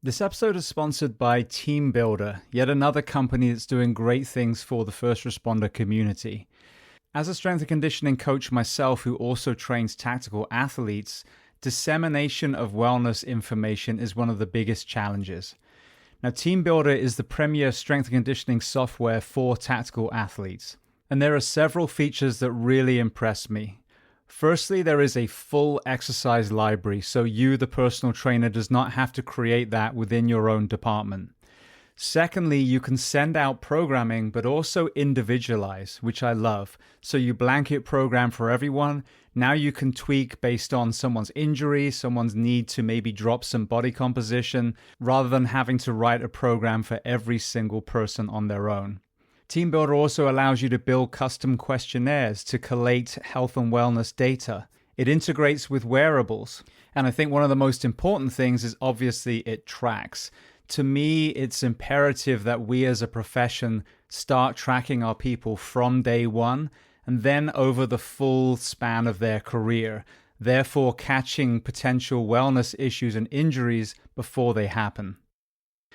This episode is sponsored by Team Builder, yet another company that's doing great things for the first responder community. As a strength and conditioning coach myself who also trains tactical athletes, dissemination of wellness information is one of the biggest challenges. Now, Team Builder is the premier strength and conditioning software for tactical athletes, and there are several features that really impress me. Firstly, there is a full exercise library, so you, the personal trainer, does not have to create that within your own department. Secondly, you can send out programming, but also individualize, which I love. So you blanket program for everyone. Now you can tweak based on someone's injury, someone's need to maybe drop some body composition, rather than having to write a program for every single person on their own. Team Builder also allows you to build custom questionnaires to collate health and wellness data. It integrates with wearables. And I think one of the most important things is obviously it tracks. To me, it's imperative that we as a profession start tracking our people from day one and then over the full span of their career, therefore catching potential wellness issues and injuries before they happen.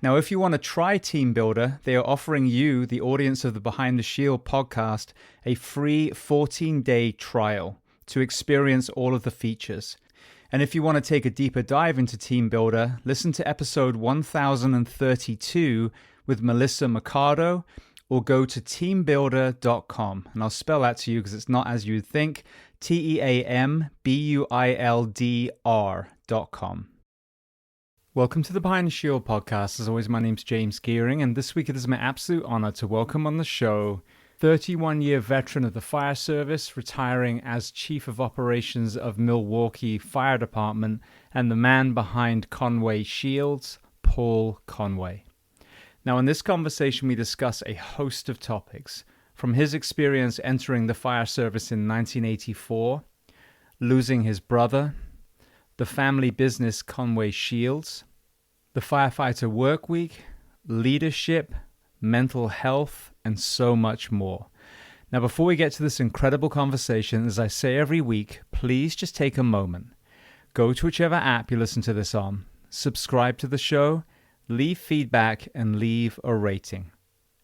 Now, if you want to try Team Builder, they are offering you, the audience of the Behind the Shield podcast, a free 14-day trial to experience all of the features. And if you want to take a deeper dive into Team Builder, listen to episode 1032 with Melissa Mercado, or go to teambuilder.com. And I'll spell that to you because it's not as you'd think, teambuildr.com. Welcome to the Behind the Shield podcast. As always, my name's James Gearing, and this week it is my absolute honor to welcome on the show 31-year veteran of the fire service, retiring as Chief of Operations of Milwaukee Fire Department, and the man behind Conway Shields, Paul Conway. Now, in this conversation, we discuss a host of topics, from his experience entering the fire service in 1984, losing his brother, the family business Conway Shields, the Firefighter work week, leadership, mental health, and so much more. Now, before we get to this incredible conversation, as I say every week, please just take a moment. Go to whichever app you listen to this on, subscribe to the show, leave feedback, and leave a rating.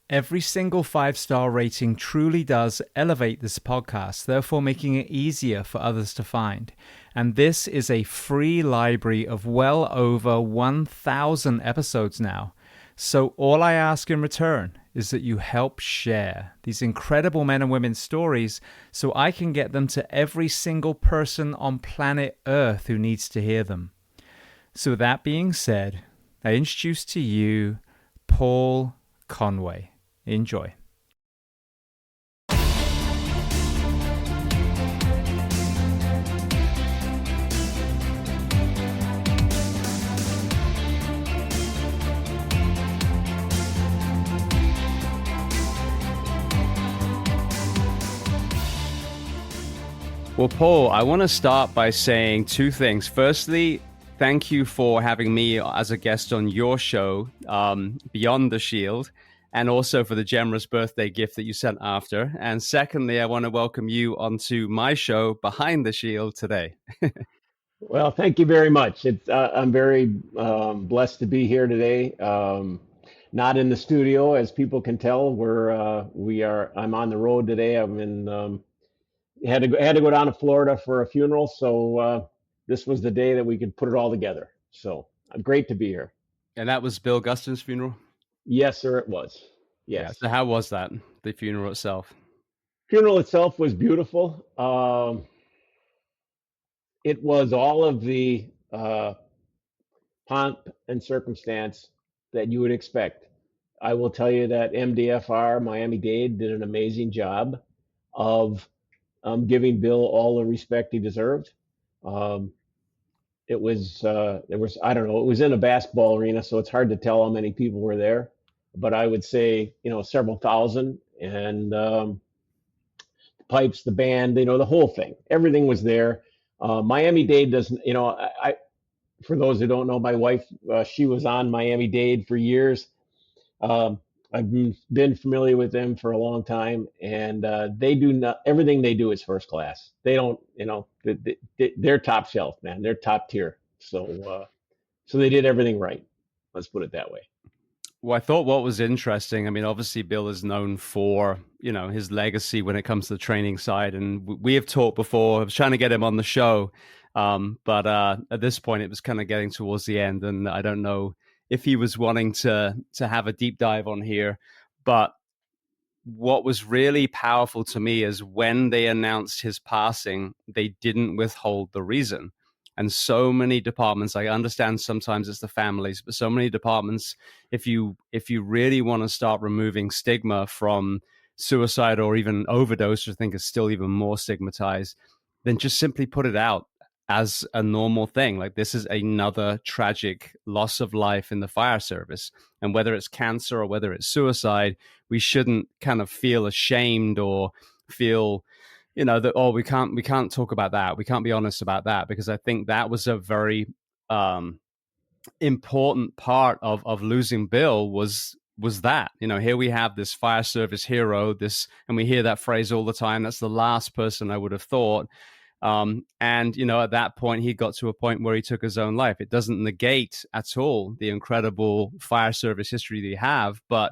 Every single 5-star rating truly does elevate this podcast, therefore making it easier for others to find. And this is a free library of well over 1,000 episodes now. So all I ask in return is that you help share these incredible men and women's stories so I can get them to every single person on planet Earth who needs to hear them. So with that being said, I introduce to you Paul Conway. Enjoy. Well, Paul, I want to start by saying two things. Firstly, thank you for having me as a guest on your show, Beyond the Shield, and also for the generous birthday gift that you sent after. And secondly, I want to welcome you onto my show, Behind the Shield, today. Well, thank you very much. I'm very blessed to be here today. Not in the studio, as people can tell. I'm on the road today. Had to go down to Florida for a funeral, so this was the day that we could put it all together. So great to be here. And that was Bill Guston's funeral? Yes, sir, it was. Yes. Yeah, so how was that, the funeral itself? Funeral itself was beautiful. It was all of the pomp and circumstance that you would expect. I will tell you that MDFR, Miami-Dade, did an amazing job of giving Bill all the respect he deserved. It was I don't know, it was in a basketball arena, so it's hard to tell how many people were there, but I would say, several thousand, and the pipes, the band, the whole thing, everything was there. Miami-Dade doesn't, for those who don't know, my wife, she was on Miami-Dade for years. I've been familiar with them for a long time, and they do not, everything they do is first class. They don't, they're top shelf, man. They're top tier. So they did everything right. Let's put it that way. Well, I thought what was interesting, I mean, obviously Bill is known for, his legacy when it comes to the training side. And we have talked before. I was trying to get him on the show. But at this point, it was kind of getting towards the end. And I don't know if he was wanting to have a deep dive on here. But what was really powerful to me is when they announced his passing, they didn't withhold the reason. And so many departments, I understand sometimes it's the families, but so many departments, if you really want to start removing stigma from suicide or even overdose, which I think is still even more stigmatized, then just simply put it out as a normal thing. Like, this is another tragic loss of life in the fire service. And whether it's cancer or whether it's suicide, we shouldn't kind of feel ashamed or feel, that, oh, we can't talk about that. We can't be honest about that, because I think that was a very important part of losing Bill was that, here we have this fire service hero, and we hear that phrase all the time. That's the last person I would have thought. And, at that point, he got to a point where he took his own life. It doesn't negate at all the incredible fire service history that he have, but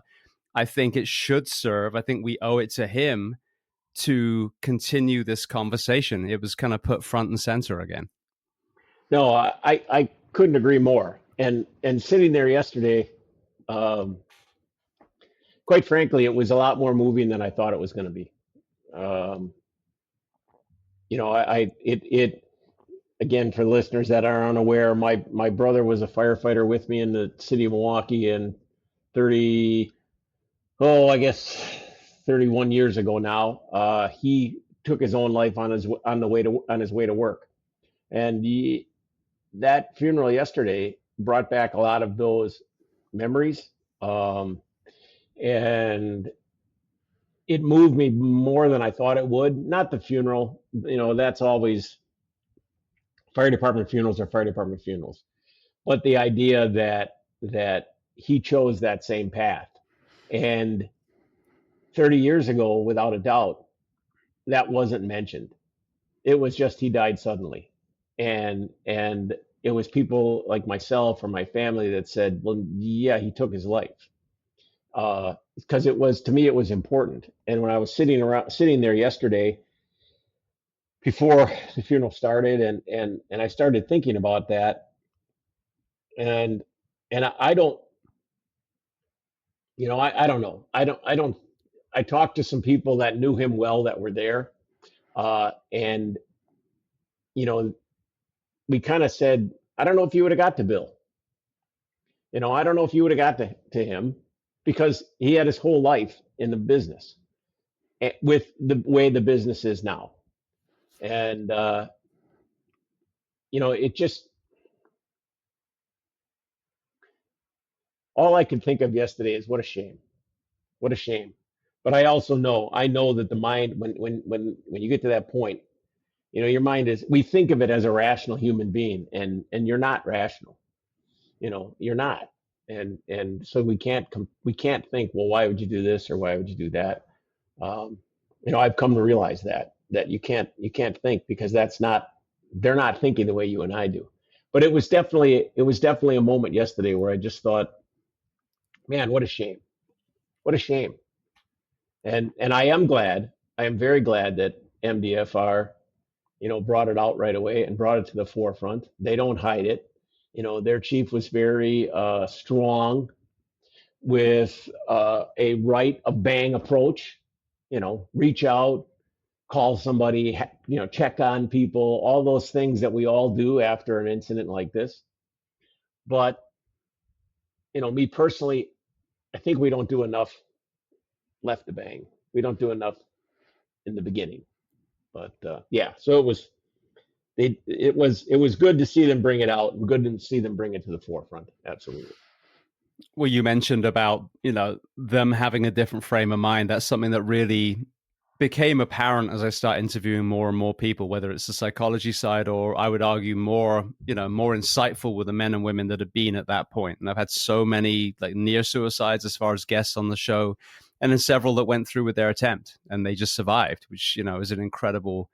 I think it should serve. I think we owe it to him to continue this conversation. It was kind of put front and center again. No, I couldn't agree more. And sitting there yesterday, quite frankly, it was a lot more moving than I thought it was going to be. It again, for listeners that are unaware, my brother was a firefighter with me in the city of Milwaukee, and 31 years ago now, he took his own life on his way to work. And that funeral yesterday brought back a lot of those memories. And it moved me more than I thought it would. Not the funeral, that's always, fire department funerals are fire department funerals. But the idea that he chose that same path. And 30 years ago, without a doubt, that wasn't mentioned. It was just he died suddenly. And it was people like myself or my family that said, well, yeah, he took his life. Because to me, it was important. And when I was sitting there yesterday before the funeral started, and I started thinking about that, and I don't, I don't know. I talked to some people that knew him well that were there. And, we kind of said, I don't know if you would have got to Bill. I don't know if you would have got to him, because he had his whole life in the business with the way the business is now. And, it just, all I could think of yesterday is what a shame. What a shame. But I also know that the mind, when you get to that point, your mind we think of it as a rational human being, and you're not rational. You're not. And so we can't think, well, why would you do this or why would you do that? I've come to realize that you can't think, because they're not thinking the way you and I do. But it was definitely a moment yesterday where I just thought, man, what a shame. What a shame. And I am very glad that MDFR, brought it out right away and brought it to the forefront. They don't hide it. Their chief was very strong with a right of bang approach. Reach out, call somebody, check on people, all those things that we all do after an incident like this. But, me personally, I think we don't do enough left to bang. We don't do enough in the beginning. But yeah, so it was good to see them bring it out, and good to see them bring it to the forefront. Absolutely. Well, you mentioned about, them having a different frame of mind. That's something that really became apparent as I started interviewing more and more people, whether it's the psychology side, or I would argue more insightful with the men and women that have been at that point. And I've had so many like near suicides as far as guests on the show, and then several that went through with their attempt and they just survived, which, is an incredible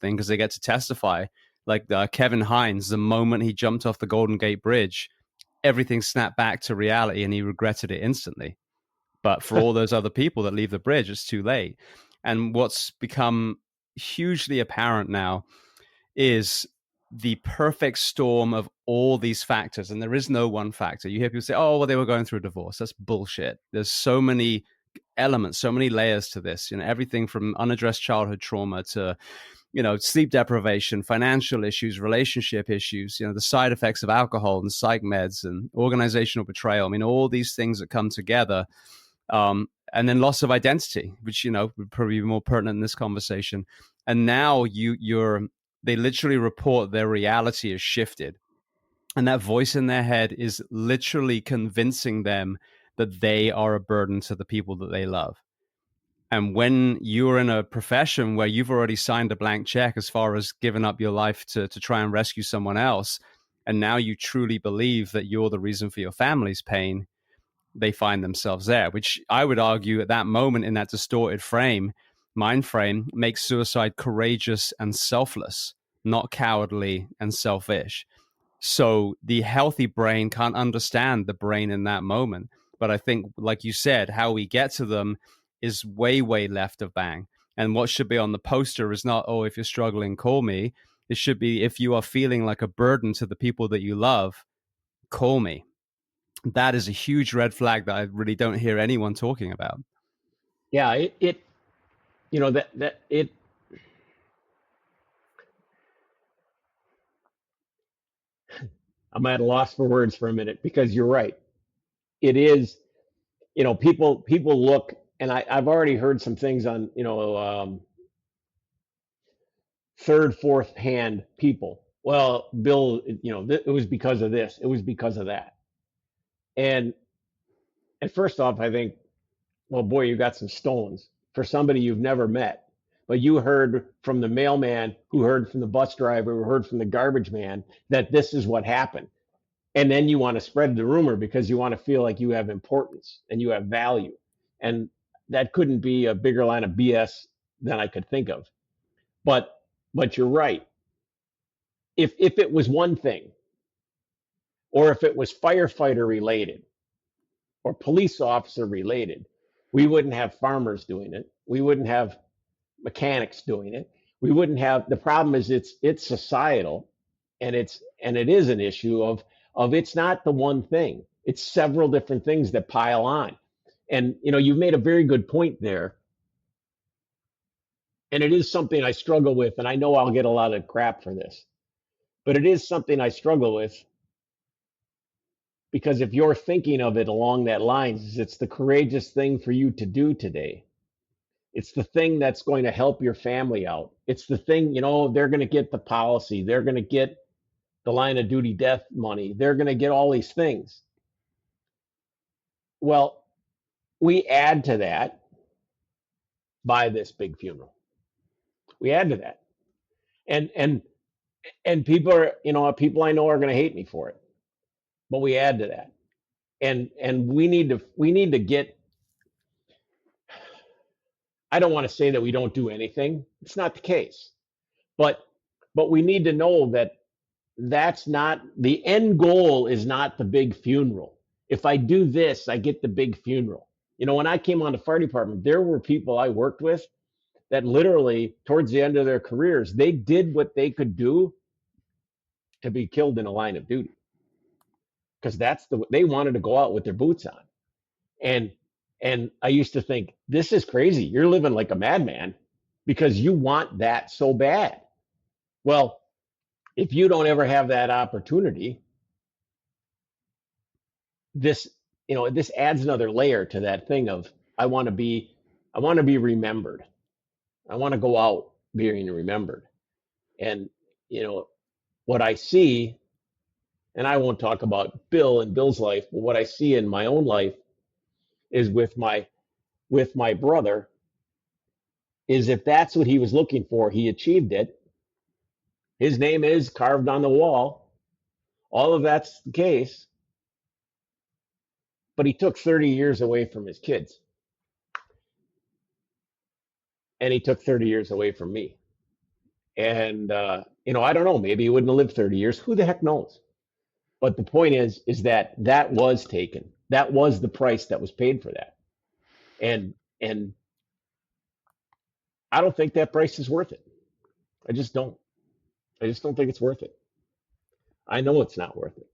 thing, because they get to testify. Like Kevin Hines, the moment he jumped off the Golden Gate Bridge, everything snapped back to reality and he regretted it instantly. But for all those other people that leave the bridge, it's too late. And what's become hugely apparent now is the perfect storm of all these factors. And there is no one factor. You hear people say, oh, well, they were going through a divorce. That's bullshit. There's so many elements, so many layers to this, everything from unaddressed childhood trauma to, sleep deprivation, financial issues, relationship issues, the side effects of alcohol and psych meds and organizational betrayal. I mean, all these things that come together. And then loss of identity, which, would probably be more pertinent in this conversation. And now they literally report their reality has shifted. And that voice in their head is literally convincing them that they are a burden to the people that they love. And when you're in a profession where you've already signed a blank check as far as giving up your life to try and rescue someone else, and now you truly believe that you're the reason for your family's pain, they find themselves there, which I would argue at that moment in that distorted mind frame, makes suicide courageous and selfless, not cowardly and selfish. So the healthy brain can't understand the brain in that moment. But I think, like you said, how we get to them is way, way left of bang. And what should be on the poster is not, oh, if you're struggling, call me. It should be, if you are feeling like a burden to the people that you love, call me. That is a huge red flag that I really don't hear anyone talking about. Yeah, I'm at a loss for words for a minute because you're right. It is, people look, and I've already heard some things on, third, fourth hand people. Well, Bill, it was because of this, it was because of that. And first off, I think, well, boy, you got some stones for somebody you've never met. But you heard from the mailman, who heard from the bus driver, who heard from the garbage man that this is what happened. And then you want to spread the rumor because you want to feel like you have importance and you have value. And that couldn't be a bigger line of BS than I could think of. But you're right. If it was one thing, or if it was firefighter related or police officer related, we wouldn't have farmers doing it. We wouldn't have mechanics doing it. We wouldn't have, the problem is it's societal, and it is an issue of it's not the one thing. It's several different things that pile on. And you've made a very good point there. And it is something I struggle with, and I know I'll get a lot of crap for this. But it is something I struggle with, because if you're thinking of it along that lines, it's the courageous thing for you to do today. It's the thing that's going to help your family out. It's the thing, they're going to get the policy. They're going to get the line of duty death money. They're going to get all these things. Well, we add to that by this big funeral. We add to that. And people are, people I know are going to hate me for it. But we add to that. And we need to get, I don't want to say that we don't do anything. It's not the case. But we need to know that that's not the end goal, is not the big funeral. If I do this, I get the big funeral. When I came on the fire department, there were people I worked with that literally towards the end of their careers, they did what they could do to be killed in a line of duty, because they wanted to go out with their boots on. And I used to think, this is crazy. You're living like a madman because you want that so bad. Well, if you don't ever have that opportunity, this adds another layer to that thing of, I want to be remembered. I want to go out being remembered. And what I see, and I won't talk about Bill and Bill's life, but what I see in my own life is with my brother, is if that's what he was looking for, he achieved it. His name is carved on the wall. All of that's the case. But he took 30 years away from his kids. And he took 30 years away from me. And, I don't know, maybe he wouldn't have lived 30 years. Who the heck knows? But the point is that that was taken. That was the price that was paid for that. And I don't think that price is worth it. I just don't. I just don't think it's worth it. I know it's not worth it.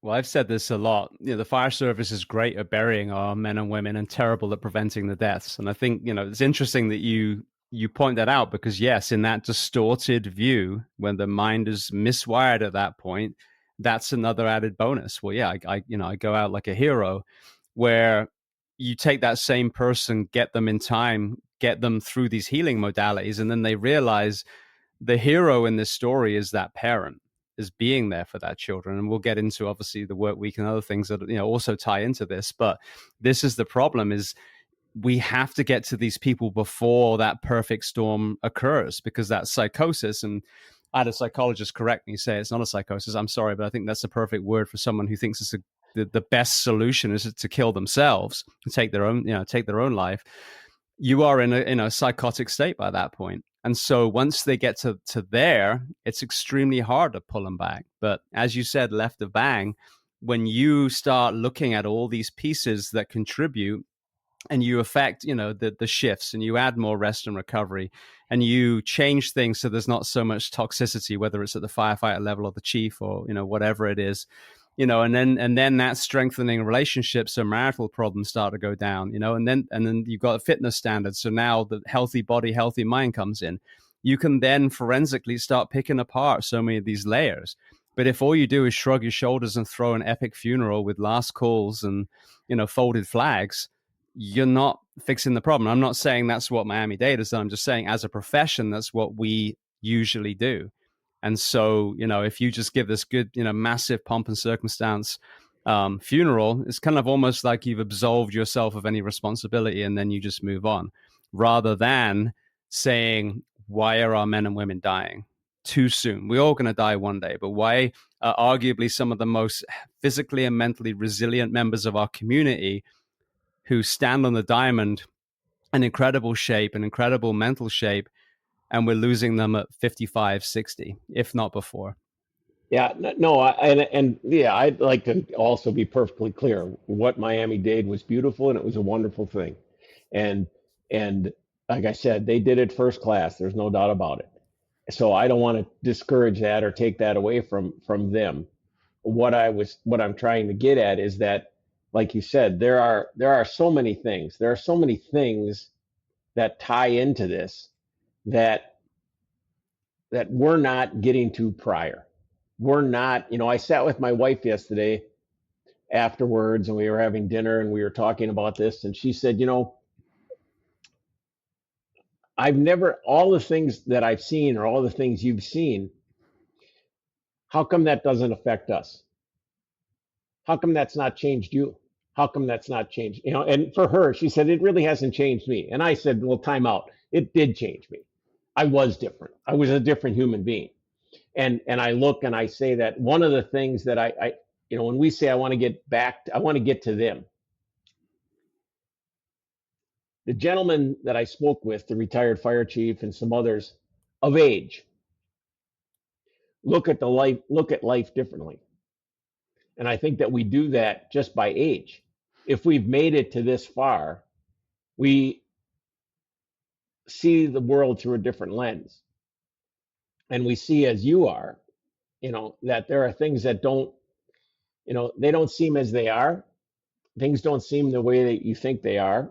Well, I've said this a lot. The fire service is great at burying our men and women and terrible at preventing the deaths. And I think, it's interesting that you point that out because yes, in that distorted view, when the mind is miswired at that point, that's another added bonus. Well, yeah, I go out like a hero, where you take that same person, get them in time, get them through these healing modalities, and then they realize the hero in this story is that parent, is being there for that children. And we'll get into obviously the work week and other things that also tie into this. But this is the problem: is we have to get to these people before that perfect storm occurs, because that psychosis, and I had a psychologist correct me, say it's not a psychosis, I'm sorry, but I think that's the perfect word for someone who thinks it's the best solution is to kill themselves and take their own life. You are in a psychotic state by that point. And so once they get to there, it's extremely hard to pull them back. But as you said, left of bang, when you start looking at all these pieces that contribute, and you affect, the shifts, and you add more rest and recovery, and you change things so there's not so much toxicity, whether it's at the firefighter level or the chief or, whatever it is, and then that strengthening relationships, so marital problems start to go down, and then you've got a fitness standard. So now the healthy body, healthy mind comes in. You can then forensically start picking apart so many of these layers. But if all you do is shrug your shoulders and throw an epic funeral with last calls and, folded flags, you're not fixing the problem. I'm not saying that's what Miami-Dade has done. I'm just saying as a profession, that's what we usually do. And so, if you just give this good, massive pomp and circumstance funeral, it's kind of almost like you've absolved yourself of any responsibility and then you just move on, rather than saying, why are our men and women dying too soon? We're all going to die one day, but why are arguably some of the most physically and mentally resilient members of our community, who stand on the diamond in incredible shape and incredible mental shape, and we're losing them at 55, 60, if not before? Yeah, no, and yeah, I'd like to also be perfectly clear. What Miami-Dade was beautiful, and it was a wonderful thing, and and like I said, they did it first class. There's no doubt about it. So I don't want to discourage that or take that away from them. What I'm trying to get at is that, like you said, there are so many things. There are so many things that tie into this that we're not getting to prior. We're not, I sat with my wife yesterday afterwards, and we were having dinner and we were talking about this, and she said, I've never, all the things that I've seen or all the things you've seen, how come that doesn't affect us? How come that's not changed you? How come that's not changed? And for her, she said, it really hasn't changed me. And I said, well, time out. It did change me. I was different. I was a different human being. And I look and I say that one of the things that I when we say I want to get back, I want to get to them. The gentleman that I spoke with, the retired fire chief and some others of age, look at life differently. And I think that we do that just by age. If we've made it to this far, we see the world through a different lens. And we see, as you are, that there are things that don't, they don't seem as they are. Things don't seem the way that you think they are.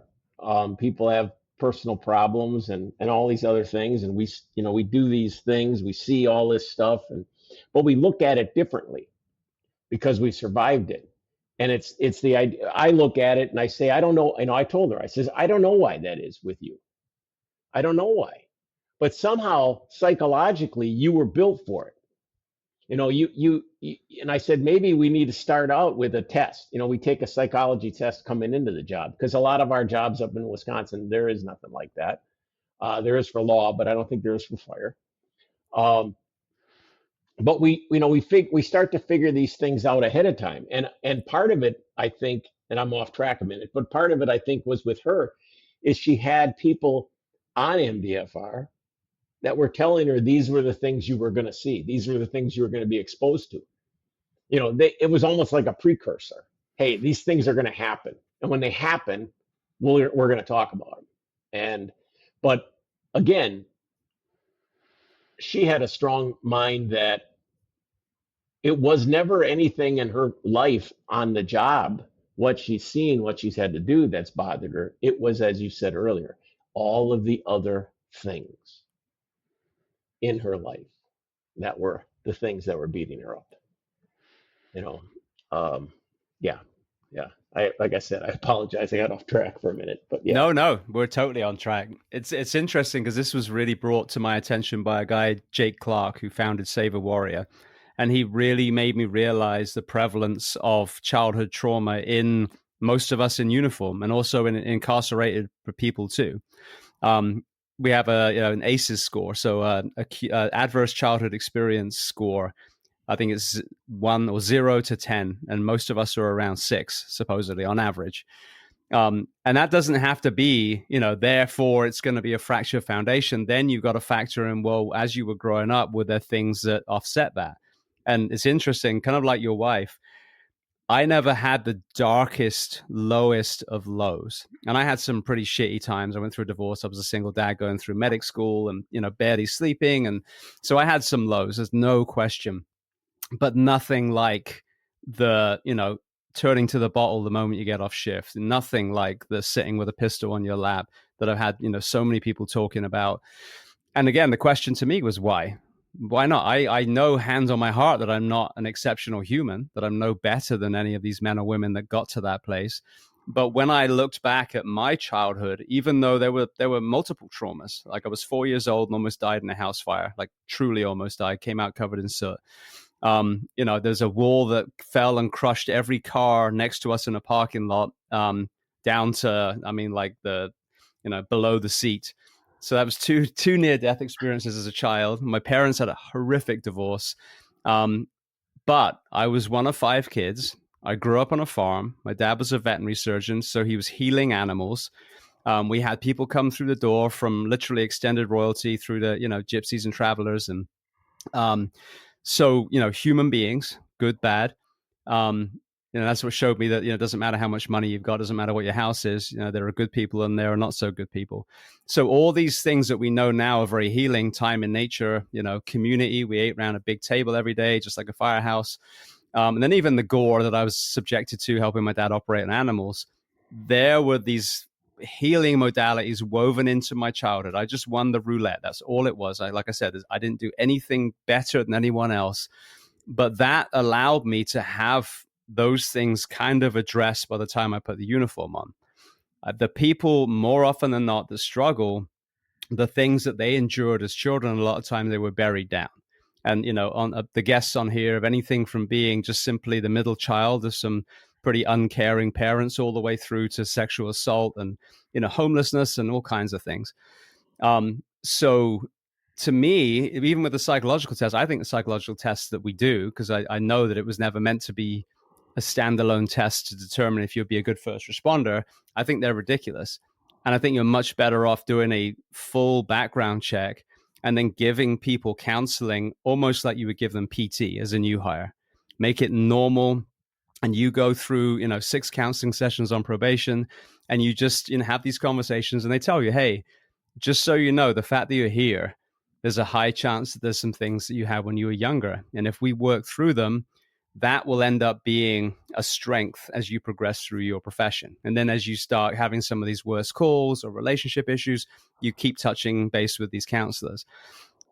People have personal problems and all these other things. And we do these things, we see all this stuff, but we look at it differently because we survived it. And it's the idea. I look at it and I say, I don't know. I told her, I says, I don't know why that is with you. I don't know why, but somehow psychologically you were built for it. You and I said, maybe we need to start out with a test. We take a psychology test coming into the job, because a lot of our jobs up in Wisconsin, there is nothing like that. There is for law, but I don't think there is for fire. But we start to figure these things out ahead of time. And part of it, I think, and I'm off track a minute, but part of it, I think, was with her, is she had people on MDFR that were telling her these were the things you were going to see. These were the things you were going to be exposed to. it was almost like a precursor. Hey, these things are going to happen, and when they happen, we're going to talk about them. But again, she had a strong mind that it was never anything in her life on the job, what she's seen, what she's had to do, that's bothered her. It was, as you said earlier, all of the other things in her life that were the things that were beating her up. You know, um, yeah, yeah. Like I said, I apologize. I got off track for a minute, but yeah. No, no, we're totally on track. It's interesting because this was really brought to my attention by a guy, Jake Clark, who founded Save a Warrior. And he really made me realize the prevalence of childhood trauma in most of us in uniform and also in incarcerated people too. We have an ACEs score, so adverse childhood experience score. I think it's 1 or 0 to 10, and most of us are around 6, supposedly on average. And that doesn't have to be, therefore it's going to be a fractured foundation. Then you've got to factor in, well, as you were growing up, were there things that offset that? And it's interesting, kind of like your wife, I never had the darkest, lowest of lows. And I had some pretty shitty times. I went through a divorce. I was a single dad going through medic school and, barely sleeping. And so I had some lows, there's no question, but nothing like the, turning to the bottle the moment you get off shift. Nothing like the sitting with a pistol on your lap that I've had, so many people talking about. And again, the question to me was why? Why not? I know hands on my heart that I'm not an exceptional human, that I'm no better than any of these men or women that got to that place. But when I looked back at my childhood, even though there were multiple traumas, like I was 4 years old and almost died in a house fire, like truly almost died, came out covered in soot. There's a wall that fell and crushed every car next to us in a parking lot, down to, below the seat. So that was two near-death experiences as a child. My parents had a horrific divorce. But I was one of 5 kids. I grew up on a farm. My dad was a veterinary surgeon, so he was healing animals. We had people come through the door from literally extended royalty through the, gypsies and travelers. And so, human beings, good, bad. That's what showed me that, it doesn't matter how much money you've got, doesn't matter what your house is, there are good people and there are not so good people. So all these things that we know now are very healing, time in nature, community. We ate around a big table every day, just like a firehouse. And then even the gore that I was subjected to helping my dad operate on animals, there were these healing modalities woven into my childhood. I just won the roulette. That's all it was. Like I said, I didn't do anything better than anyone else, but that allowed me to have those things kind of addressed by the time I put the uniform on. The people more often than not that struggle, the things that they endured as children, a lot of time they were buried down. And, on the guests on here, of anything from being just simply the middle child of some pretty uncaring parents all the way through to sexual assault and, homelessness and all kinds of things. So to me, even with the psychological test, I think the psychological tests that we do, because I know that it was never meant to be a standalone test to determine if you'll be a good first responder, I think they're ridiculous. And I think you're much better off doing a full background check and then giving people counseling almost like you would give them PT as a new hire. Make it normal. And you go through, 6 counseling sessions on probation, and you just, have these conversations, and they tell you, hey, just so you know, the fact that you're here, there's a high chance that there's some things that you had when you were younger. And if we work through them, that will end up being a strength as you progress through your profession. And then as you start having some of these worse calls or relationship issues, you keep touching base with these counselors.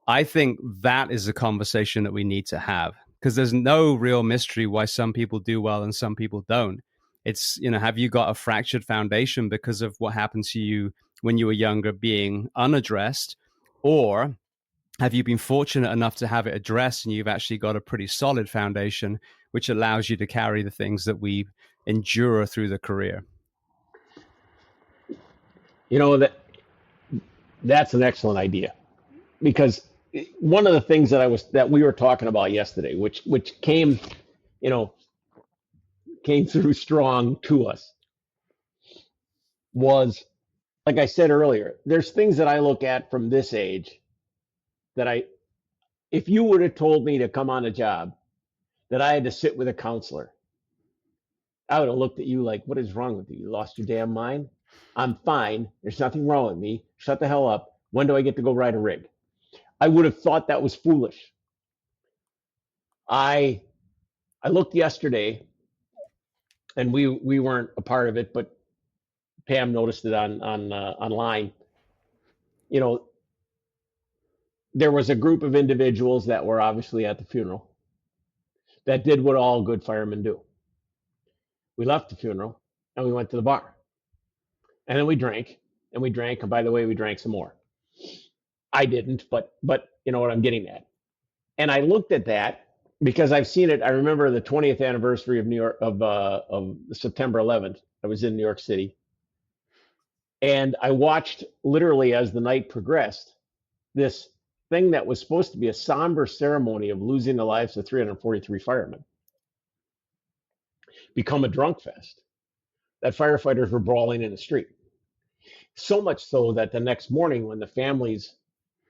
I think that is a conversation that we need to have, because there's no real mystery why some people do well and some people don't. It's, have you got a fractured foundation because of what happened to you when you were younger being unaddressed, or have you been fortunate enough to have it addressed and you've actually got a pretty solid foundation, which allows you to carry the things that we endure through the career? That's an excellent idea, because one of the things that we were talking about yesterday, which came through strong to us, was, like I said earlier, there's things that I look at from this age that if you would have told me to come on a job that I had to sit with a counselor, I would have looked at you like, what is wrong with you? You lost your damn mind? I'm fine. There's nothing wrong with me. Shut the hell up. When do I get to go ride a rig? I would have thought that was foolish. I looked yesterday, and we weren't a part of it, but Pam noticed it on online. You know, there was a group of individuals that were obviously at the funeral that did what all good firemen do. We left the funeral and we went to the bar, and then we drank and we drank. And by the way, we drank some more. I didn't, but you know what I'm getting at. And I looked at that because I've seen it. I remember the 20th anniversary of New York of September 11th. I was in New York City, and I watched literally as the night progressed this thing that was supposed to be a somber ceremony of losing the lives of 343 firemen become a drunk fest. That firefighters were brawling in the street. So much so that the next morning, when the families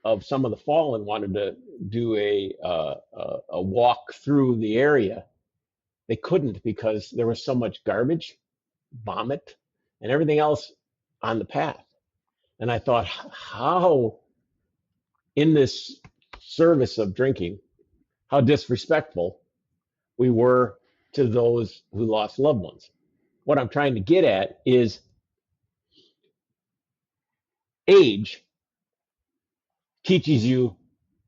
of some of the fallen wanted to do a walk through the area, they couldn't because there was so much garbage, vomit, and everything else on the path. And I thought, how in this service of drinking, how disrespectful we were to those who lost loved ones. What I'm trying to get at is age teaches you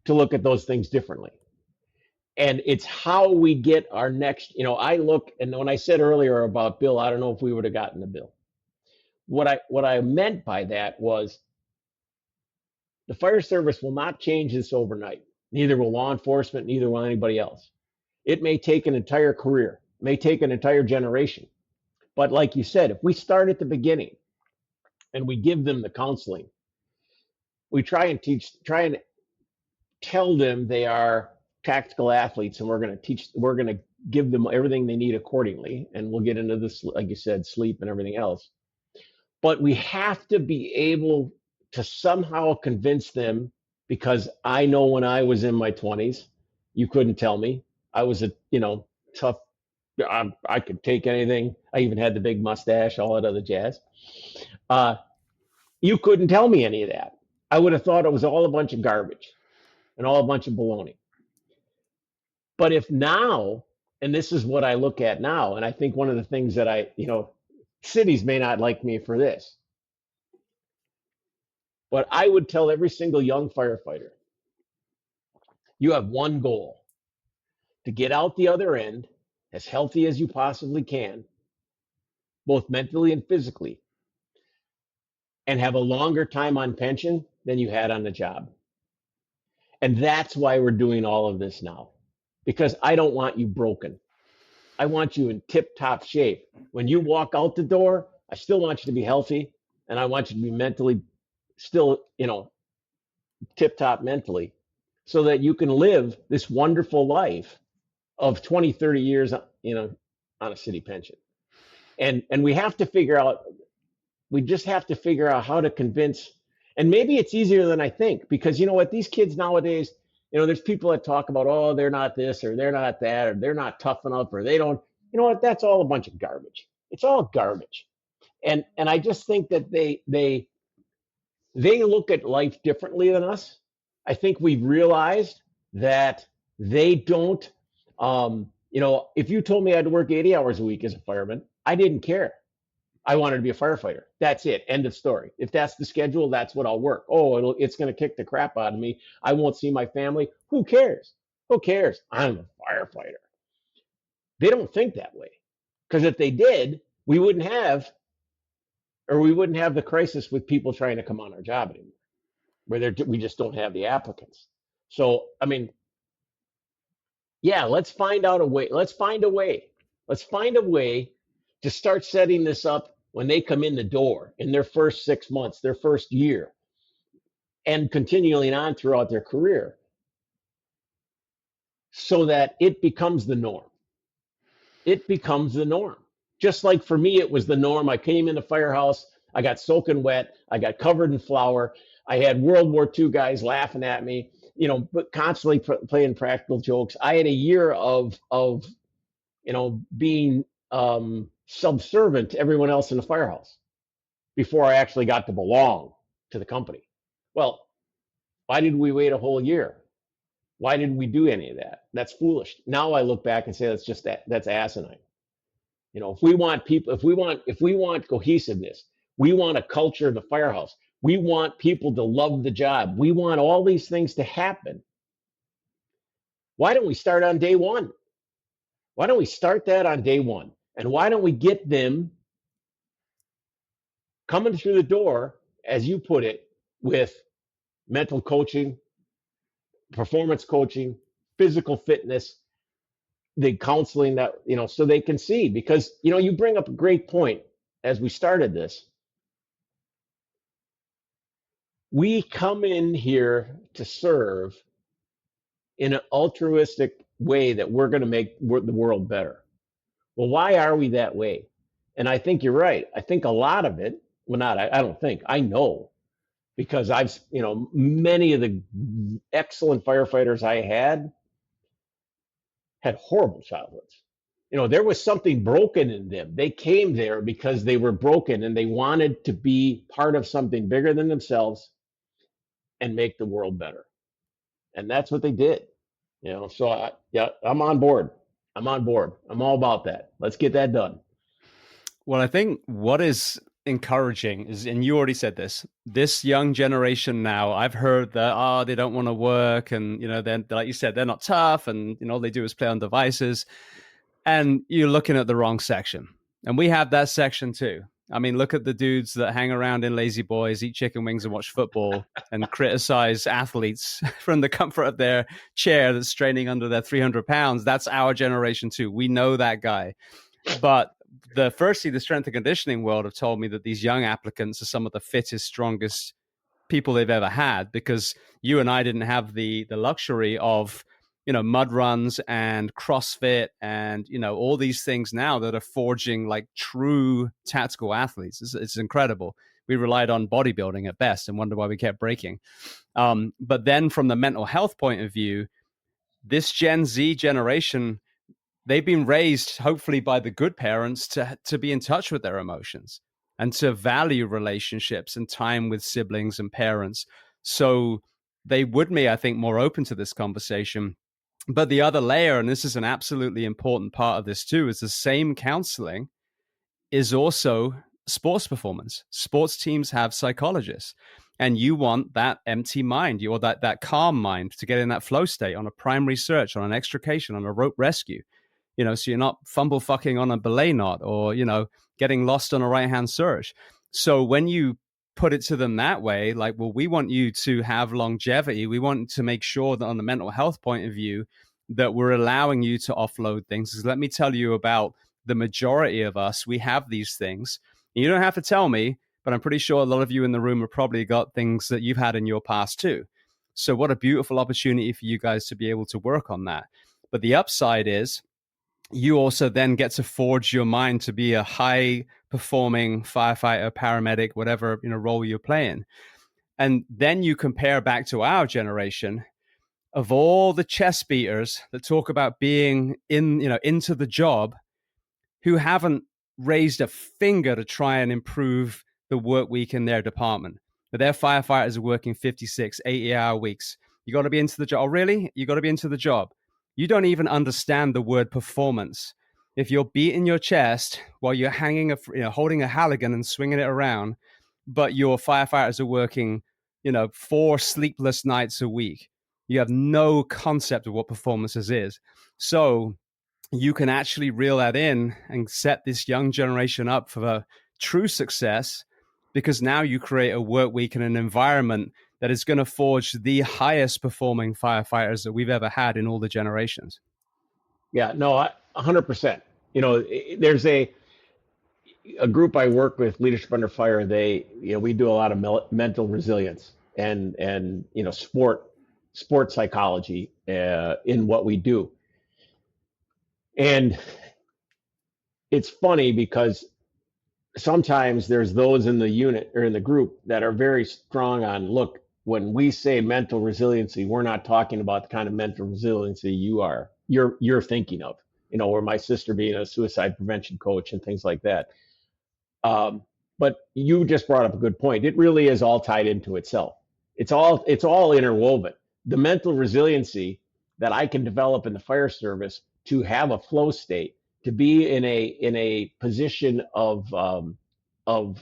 to look at those things differently. And it's how we get our next, you know, I look, and when I said earlier about Bill, I don't know if we would have gotten the bill. What I meant by that was the fire service will not change this overnight. Neither will law enforcement, neither will anybody else. It may take an entire career, may take an entire generation. But like you said, if we start at the beginning and we give them the counseling, we try and tell them they are tactical athletes, and we're going to give them everything they need accordingly. And we'll get into this, like you said, sleep and everything else. But we have to be able to somehow convince them, because I know when I was in my 20s, you couldn't tell me. I was a, tough, I could take anything. I even had the big mustache, all that other jazz. You couldn't tell me any of that. I would have thought it was all a bunch of garbage and all a bunch of baloney. But if now, and this is what I look at now, and I think one of the things that cities may not like me for this, but I would tell every single young firefighter, you have one goal: to get out the other end as healthy as you possibly can, both mentally and physically, and have a longer time on pension than you had on the job. And that's why we're doing all of this now, because I don't want you broken. I want you in tip-top shape. When you walk out the door, I still want you to be healthy, and I want you to be mentally still, tip-top mentally, so that you can live this wonderful life of 20, 30 years, on a city pension. And we have to figure out, we just have to figure out how to convince, and maybe it's easier than I think, because you know what, these kids nowadays, there's people that talk about, oh, they're not this, or they're not that, or they're not tough enough, or they don't, you know what, that's all a bunch of garbage. It's all garbage. And I just think that they look at life differently than us. I think we've realized that they don't, if you told me I had to work 80 hours a week as a fireman, I didn't care. I wanted to be a firefighter. That's it. End of story. If that's the schedule, that's what I'll work. Oh, it's going to kick the crap out of me. I won't see my family. Who cares? Who cares? I'm a firefighter. They don't think that way. Because if they did, we wouldn't have the crisis with people trying to come on our job anymore, where we just don't have the applicants. So, let's find out a way. Let's find a way. Let's find a way to start setting this up when they come in the door in their first 6 months, their first year, and continuing on throughout their career, so that it becomes the norm. It becomes the norm. Just like for me, it was the norm. I came in the firehouse, I got soaking wet, I got covered in flour, I had World War II guys laughing at me, but constantly playing practical jokes. I had a year of being subservient to everyone else in the firehouse before I actually got to belong to the company. Well, why did we wait a whole year? Why did we do any of that? That's foolish. Now I look back and say that's asinine. If we want people, if we want cohesiveness, we want a culture of the firehouse. We want people to love the job. We want all these things to happen. Why don't we start on day one? Why don't we start that on day one? And why don't we get them coming through the door, as you put it, with mental coaching, performance coaching, physical fitness, the counseling that, so they can see, because, you bring up a great point as we started this. We come in here to serve in an altruistic way that we're going to make the world better. Well, why are we that way? And I think you're right. I think a lot of it, well, I don't think, I know, because many of the excellent firefighters I had horrible childhoods. There was something broken in them. They came there because they were broken and they wanted to be part of something bigger than themselves and make the world better. And that's what they did. So I'm on board. I'm all about that. Let's get that done. Well, I think what is encouraging is, and you already said this young generation now, I've heard that, they don't want to work. And, then, like you said, they're not tough. And, all they do is play on devices. And you're looking at the wrong section. And we have that section too. I mean, look at the dudes that hang around in Lazy Boys, eat chicken wings and watch football and criticize athletes from the comfort of their chair that's straining under their 300 pounds. That's our generation too. We know that guy. But the strength and conditioning world have told me that these young applicants are some of the fittest, strongest people they've ever had, because you and I didn't have the luxury of, mud runs and CrossFit and, all these things now that are forging like true tactical athletes. It's incredible. We relied on bodybuilding at best and wonder why we kept breaking. But then from the mental health point of view, this Gen Z generation, they've been raised hopefully by the good parents to be in touch with their emotions and to value relationships and time with siblings and parents. So they would be, I think, more open to this conversation. But the other layer, and this is an absolutely important part of this too, is the same counseling is also sports performance. Sports teams have psychologists, and you want that empty mind, or that calm mind to get in that flow state on a primary search, on an extrication, on a rope rescue. So you're not fumble fucking on a belay knot or, getting lost on a right-hand surge. So when you put it to them that way, like, well, we want you to have longevity. We want to make sure that on the mental health point of view, that we're allowing you to offload things. Because let me tell you about the majority of us, we have these things. And you don't have to tell me, but I'm pretty sure a lot of you in the room have probably got things that you've had in your past too. So what a beautiful opportunity for you guys to be able to work on that. But the upside is, you also then get to forge your mind to be a high performing firefighter, paramedic, whatever role you're playing. And then you compare back to our generation of all the chest beaters that talk about being into the job, who haven't raised a finger to try and improve the work week in their department. But their firefighters are working 56, 80-hour weeks. You got to be into the job. Oh, really? You got to be into the job. You don't even understand the word performance. If you're beating your chest while you're holding a Halligan and swinging it around, but your firefighters are working, 4 sleepless nights a week, you have no concept of what performances is. So you can actually reel that in and set this young generation up for a true success, because now you create a work week and an environment that is going to forge the highest performing firefighters that we've ever had in all the generations. Yeah, no, 100%. There's a group I work with, Leadership Under Fire. We do a lot of mental resilience and sport psychology in what we do. And it's funny because sometimes there's those in the unit or in the group that are very strong on, look, when we say mental resiliency, we're not talking about the kind of mental resiliency you're thinking of, or my sister being a suicide prevention coach and things like that. But you just brought up a good point. It really is all tied into itself. It's all interwoven. The mental resiliency that I can develop in the fire service to have a flow state, to be in a position of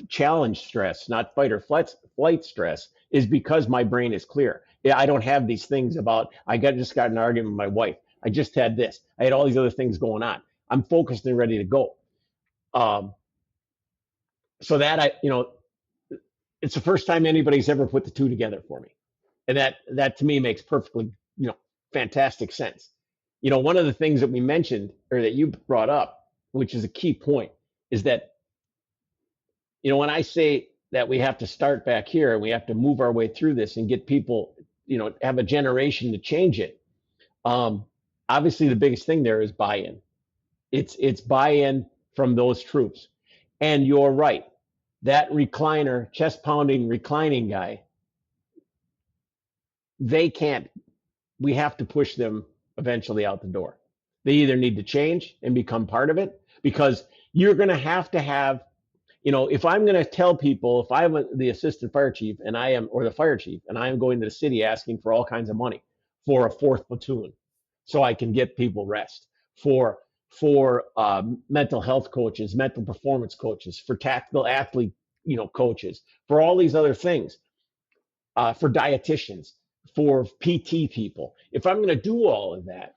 challenge stress, not fight or flight stress, is because my brain is clear. Yeah, I don't have these things about just got in an argument with my wife. I just had this. I had all these other things going on. I'm focused and ready to go. So that it's the first time anybody's ever put the two together for me, and that to me makes perfectly fantastic sense. One of the things that we mentioned or that you brought up, which is a key point, is that when I say that we have to start back here and we have to move our way through this and get people, have a generation to change it. Obviously, the biggest thing there is buy-in. It's buy-in from those troops, and you're right. That recliner, chest pounding, reclining guy, they can't, we have to push them eventually out the door. They either need to change and become part of it, because you're going to have, if I'm going to tell people, if I'm the assistant fire chief and or the fire chief, and I am going to the city asking for all kinds of money for a fourth platoon so I can get people rest, for mental health coaches, mental performance coaches, for tactical athlete, coaches, for all these other things, for dietitians, for PT people. If I'm going to do all of that,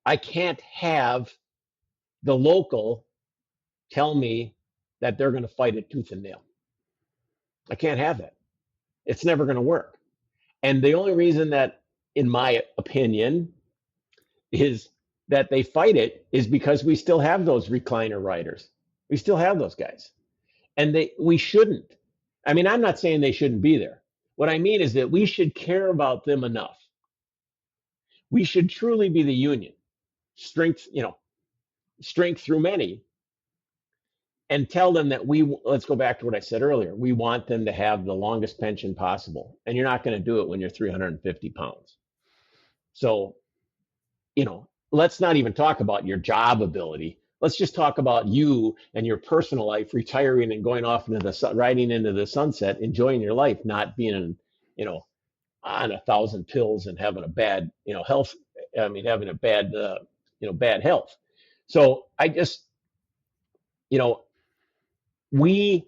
I can't have the local tell me that they're going to fight it tooth and nail. I can't have that. It's never going to work. And the only reason that, in my opinion, is that they fight it is because we still have those recliner riders. We still have those guys. And we shouldn't. I mean, I'm not saying they shouldn't be there. What I mean is that we should care about them enough. We should truly be the union. Strength through many, and tell them that let's go back to what I said earlier. We want them to have the longest pension possible. And you're not going to do it when you're 350 pounds. So, let's not even talk about your job ability. Let's just talk about you and your personal life, retiring and going off riding into the sunset, enjoying your life, not being, on 1,000 pills and having a bad, health. Having a bad, bad health. So I just, we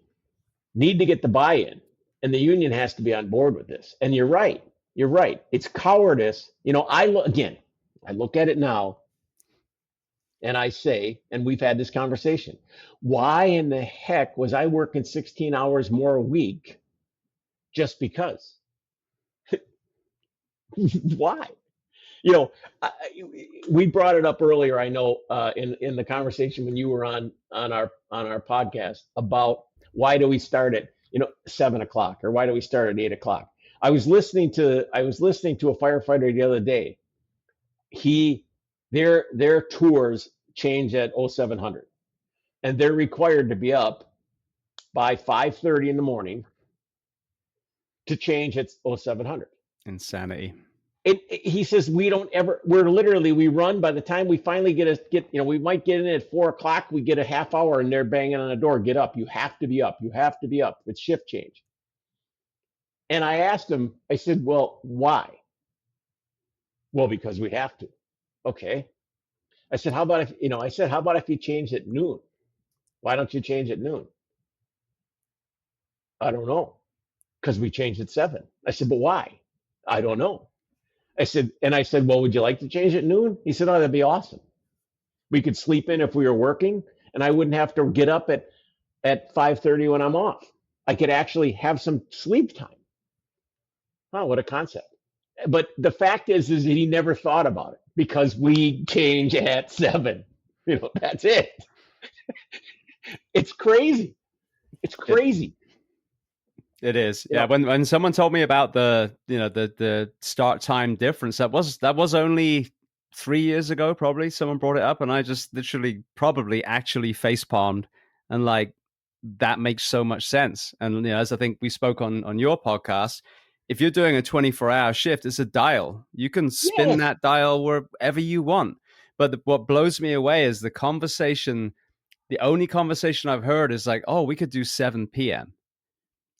need to get the buy-in, and the union has to be on board with this. And you're right. It's cowardice. I look at it now and I say, and we've had this conversation, why in the heck was I working 16 hours more a week just because? Why? We brought it up earlier, I know, in the conversation when you were on our podcast, about why do we start at 7:00, or why do we start at 8:00? I was listening to a firefighter the other day. Their tours change at 0700, and they're required to be up by 5:30 in the morning to change at 0700. Insanity. He says we run, by the time we finally we might get in at 4:00, we get a half hour and they're banging on the door, get up, you have to be up, it's shift change. And I asked him, I said, well, why? Well, because we have to. Okay. I said, how about if you change at noon? Why don't you change at noon? I don't know. Because we changed at 7. I said, but why? I don't know. I said, well, would you like to change at noon? He said, oh, that'd be awesome. We could sleep in if we were working, and I wouldn't have to get up at 5:30 when I'm off. I could actually have some sleep time. Oh, what a concept. But the fact is that he never thought about it, because we change at 7. That's it. It's crazy. It's crazy. It is. Yeah. When someone told me about the start time difference, that was only 3 years ago, probably. Someone brought it up, and I just literally probably actually facepalmed, and that makes so much sense. And as I think we spoke on your podcast, If you're doing a 24-hour shift, it's a dial. You can spin Yes. that dial wherever you want. But what blows me away is the conversation. The only conversation I've heard is like, oh, we could do 7 p.m.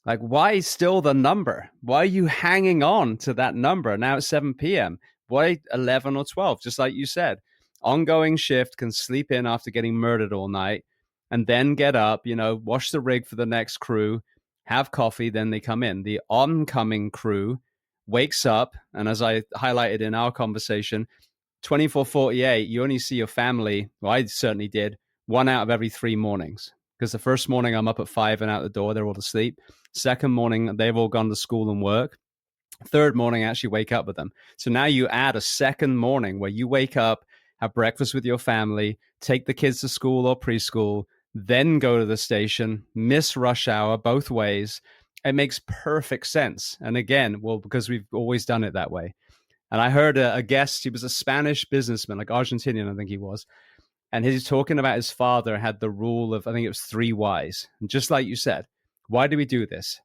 Like, why still the number? Why are you hanging on to that number? Now it's 7 p.m. Why 11 or 12? Just like you said, ongoing shift can sleep in after getting murdered all night and then get up, wash the rig for the next crew, have coffee, then they come in. The oncoming crew wakes up, and as I highlighted in our conversation, 24/48, you only see your family. Well, I certainly did, 1 out of every 3 mornings. Because the first morning I'm up at 5 and out the door, they're all asleep. Second morning, they've all gone to school and work. Third morning, I actually wake up with them. So now you add a second morning where you wake up, have breakfast with your family, take the kids to school or preschool, then go to the station, miss rush hour both ways. It makes perfect sense. And again, well, because we've always done it that way. And I heard a guest, he was a Spanish businessman, like Argentinian, I think he was. And he's talking about his father had the rule of, I think it was 3 whys. And just like you said, why do we do this?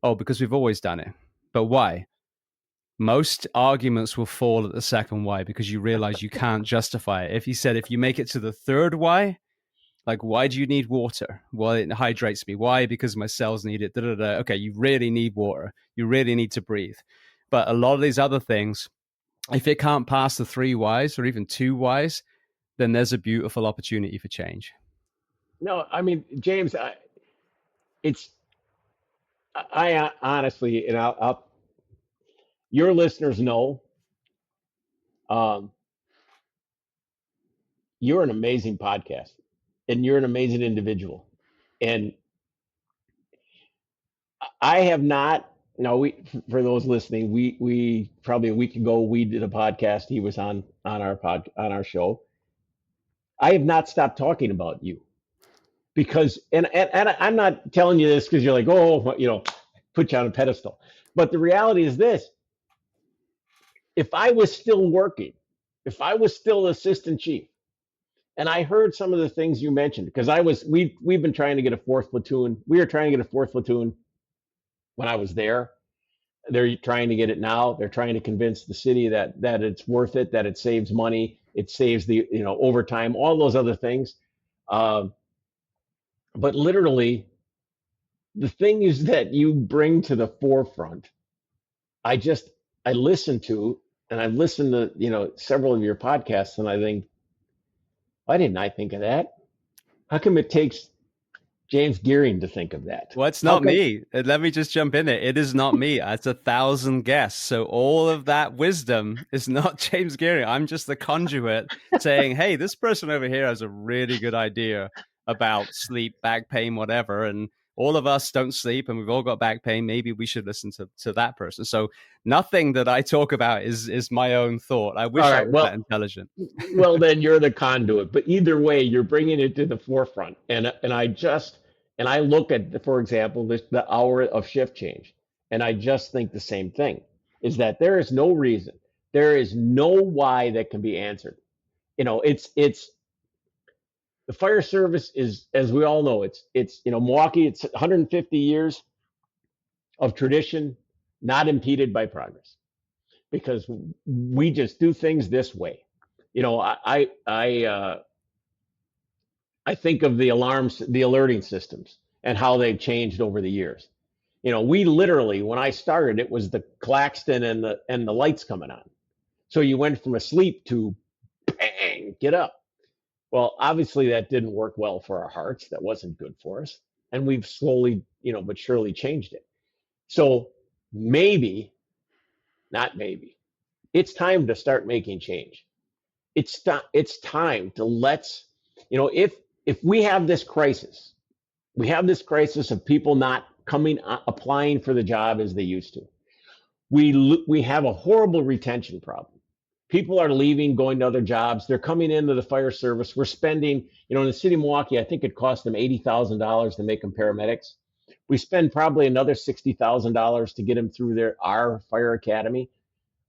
Oh, because we've always done it. But why? Most arguments will fall at the second why because you realize you can't justify it. If he said, if you make it to the third why, like, why do you need water? Well, it hydrates me. Why? Because my cells need it. Okay, you really need water. You really need to breathe. But a lot of these other things, if it can't pass the 3 whys or even 2 whys, then there's a beautiful opportunity for change. No, I mean, James, I honestly, and your listeners know, um, you're an amazing podcast and you're an amazing individual. And I have not, no, for those listening, we probably a week ago, we did a podcast. He was on on our show. I have not stopped talking about you because, and I'm not telling you this because you're like, oh, put you on a pedestal. But the reality is this: if I was still working, if I was still assistant chief, and I heard some of the things you mentioned, because we've been trying to get a 4th platoon. We were trying to get a 4th platoon when I was there. They're trying to get it now. They're trying to convince the city that it's worth it, that it saves money, it saves the overtime, all those other things. But literally, the things that you bring to the forefront, I listen to, and I've listened to several of your podcasts, and I think, why didn't I think of that? How come it takes James Gearing to think of that? Well, it's not me. Let me just jump in it. It is not me. It's 1,000 guests. So all of that wisdom is not James Gearing. I'm just the conduit saying, hey, this person over here has a really good idea about sleep, back pain, whatever. And all of us don't sleep and we've all got back pain. Maybe we should listen to that person. So nothing that I talk about is my own thought. I wish I was that intelligent. Well, then you're the conduit. But either way, you're bringing it to the forefront. And I look at, for example, the hour of shift change, and I just think the same thing, is that there is no reason, there is no why that can be answered. It's the fire service is, as we all know, it's Milwaukee, it's 150 years of tradition, not impeded by progress, because we just do things this way. I think of the alarms, the alerting systems, and how they've changed over the years. We literally, when I started, it was the Claxton and the lights coming on. So you went from asleep to bang, get up. Well, obviously that didn't work well for our hearts. That wasn't good for us. And we've slowly, but surely changed it. So maybe, not maybe, it's time to start making change. It's time to if we have this crisis, of people not applying for the job as they used to. We have a horrible retention problem. People are leaving, going to other jobs. They're coming into the fire service. We're spending, in the city of Milwaukee, I think it cost them $80,000 to make them paramedics. We spend probably another $60,000 to get them through our fire academy.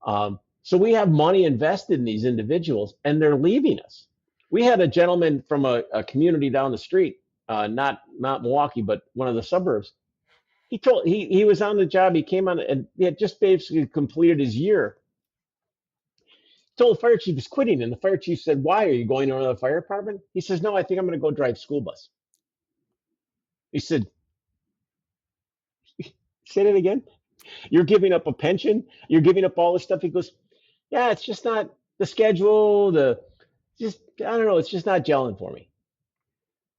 So we have money invested in these individuals, and they're leaving us. We had a gentleman from a community down the street, not Milwaukee, but one of the suburbs. he was on the job. He came on and he had just basically completed his year. Told the fire chief he's quitting, and the fire chief said, "Why, are you going to the fire department?" He says, "No, I think I'm going to go drive school bus." He said, "Say that again? You're giving up a pension? You're giving up all this stuff?" He goes, "Yeah, it's just not the schedule, I don't know, it's just not gelling for me."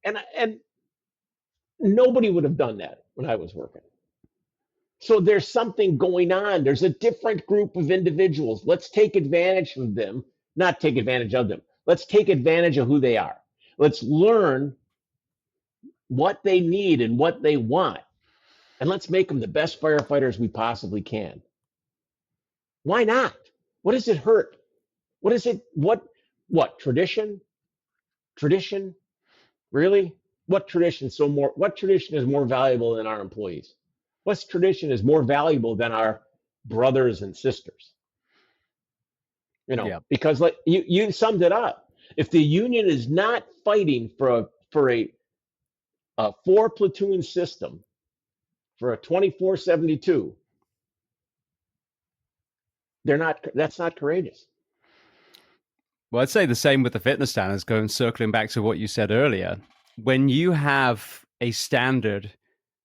And nobody would have done that when I was working. So there's something going on. There's a different group of individuals. Let's take advantage of them, not take advantage of them. Let's take advantage of who they are. Let's learn what they need and what they want. And let's make them the best firefighters we possibly can. Why not? What does it hurt? What is it? What tradition? Tradition? Really? What tradition is more valuable than our employees? What tradition is more valuable than our brothers and sisters? Yeah. Because like you summed it up. If the union is not fighting for a 4-platoon system for a 24/72, that's not courageous. Well, I'd say the same with the fitness standards, circling back to what you said earlier. When you have a standard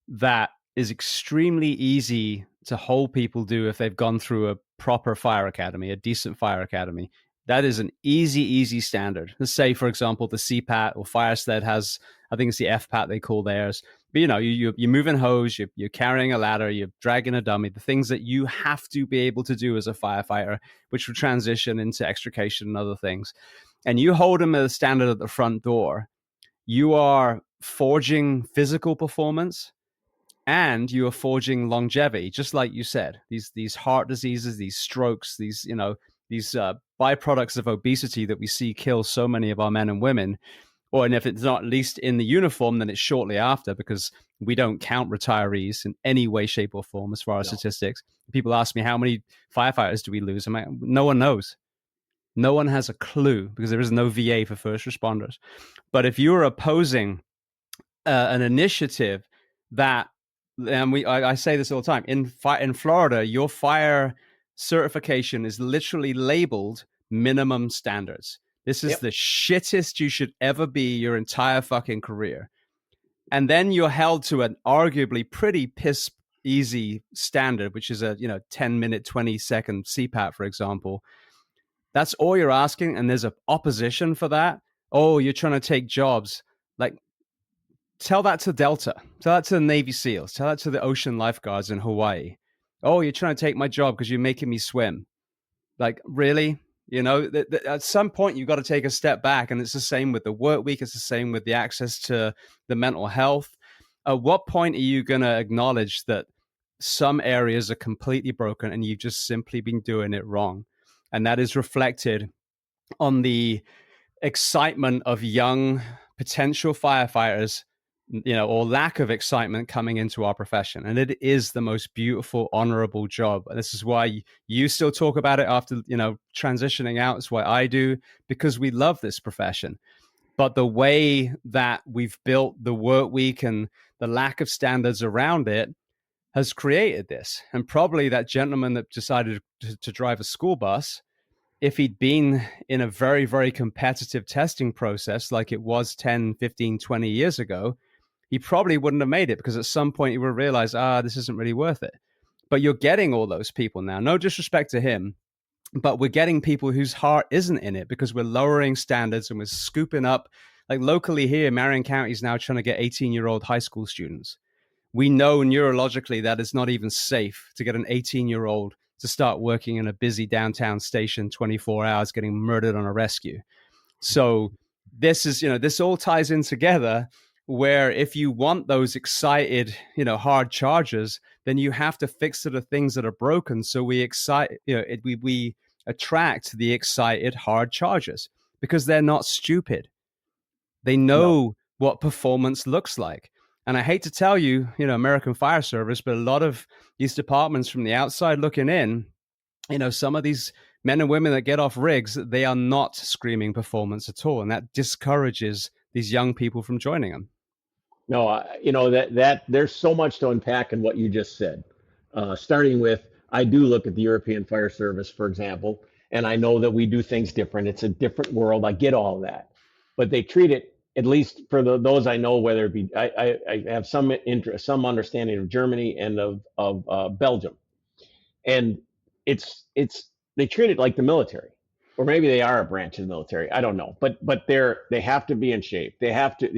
that is extremely easy to hold people do if they've gone through a proper fire academy, a decent fire academy, that is an easy standard. Let's say, for example, the CPAT or fire sled has, I think it's the FPAT they call theirs. But you're moving hose, you're carrying a ladder, you're dragging a dummy, the things that you have to be able to do as a firefighter, which will transition into extrication and other things. And you hold them at a standard at the front door. You are forging physical performance and you are forging longevity, just like you said. These heart diseases, these strokes, these byproducts of obesity that we see kill so many of our men and women. And if it's not at least in the uniform, then it's shortly after, because we don't count retirees in any way, shape, or form as far as statistics. People ask me, how many firefighters do we lose? I'm like, no one knows. No one has a clue, because there is no VA for first responders. But if you're opposing an initiative that, and I say this all the time, in Florida, your fire certification is literally labeled minimum standards. This is the shittest you should ever be your entire fucking career. And then you're held to an arguably pretty piss easy standard, which is a 10-minute, 20-second CPAT, for example. That's all you're asking, and there's an opposition for that. Oh, you're trying to take jobs. Like, tell that to Delta. Tell that to the Navy SEALs. Tell that to the ocean lifeguards in Hawaii. Oh, you're trying to take my job because you're making me swim. Like, really? At some point, you've got to take a step back. And it's the same with the work week. It's the same with the access to the mental health. At what point are you going to acknowledge that some areas are completely broken and you've just simply been doing it wrong? And that is reflected on the excitement of young potential firefighters, or lack of excitement coming into our profession. And it is the most beautiful, honorable job. And this is why you still talk about it after, transitioning out. It's why I do, because we love this profession. But the way that we've built the work week and the lack of standards around it has created this. And probably that gentleman that decided to drive a school bus, if he'd been in a very, very competitive testing process like it was 10, 15, 20 years ago, he probably wouldn't have made it, because at some point he would have realized, this isn't really worth it. But you're getting all those people now. No disrespect to him, but we're getting people whose heart isn't in it, because we're lowering standards and we're scooping up. Like locally here, Marion County is now trying to get 18-year-old high school students. We know neurologically that it's not even safe to get an 18-year-old to start working in a busy downtown station 24 hours getting murdered on a rescue. So this is, this all ties in together, where if you want those excited, hard chargers, then you have to fix the things that are broken. So we attract the excited hard chargers, because they're not stupid. They know what performance looks like. And I hate to tell you, American Fire Service, but a lot of these departments from the outside looking in, some of these men and women that get off rigs, they are not screaming performance at all. And that discourages these young people from joining them. No, that there's so much to unpack in what you just said. Starting with, I do look at the European Fire Service, for example, and I know that we do things different. It's a different world. I get all that, but they treat it, at least for those I know, whether it be I have some interest, some understanding of Germany and of Belgium, and it's they treat it like the military, or maybe they are a branch of the military. I don't know, but they have to be in shape. They have to,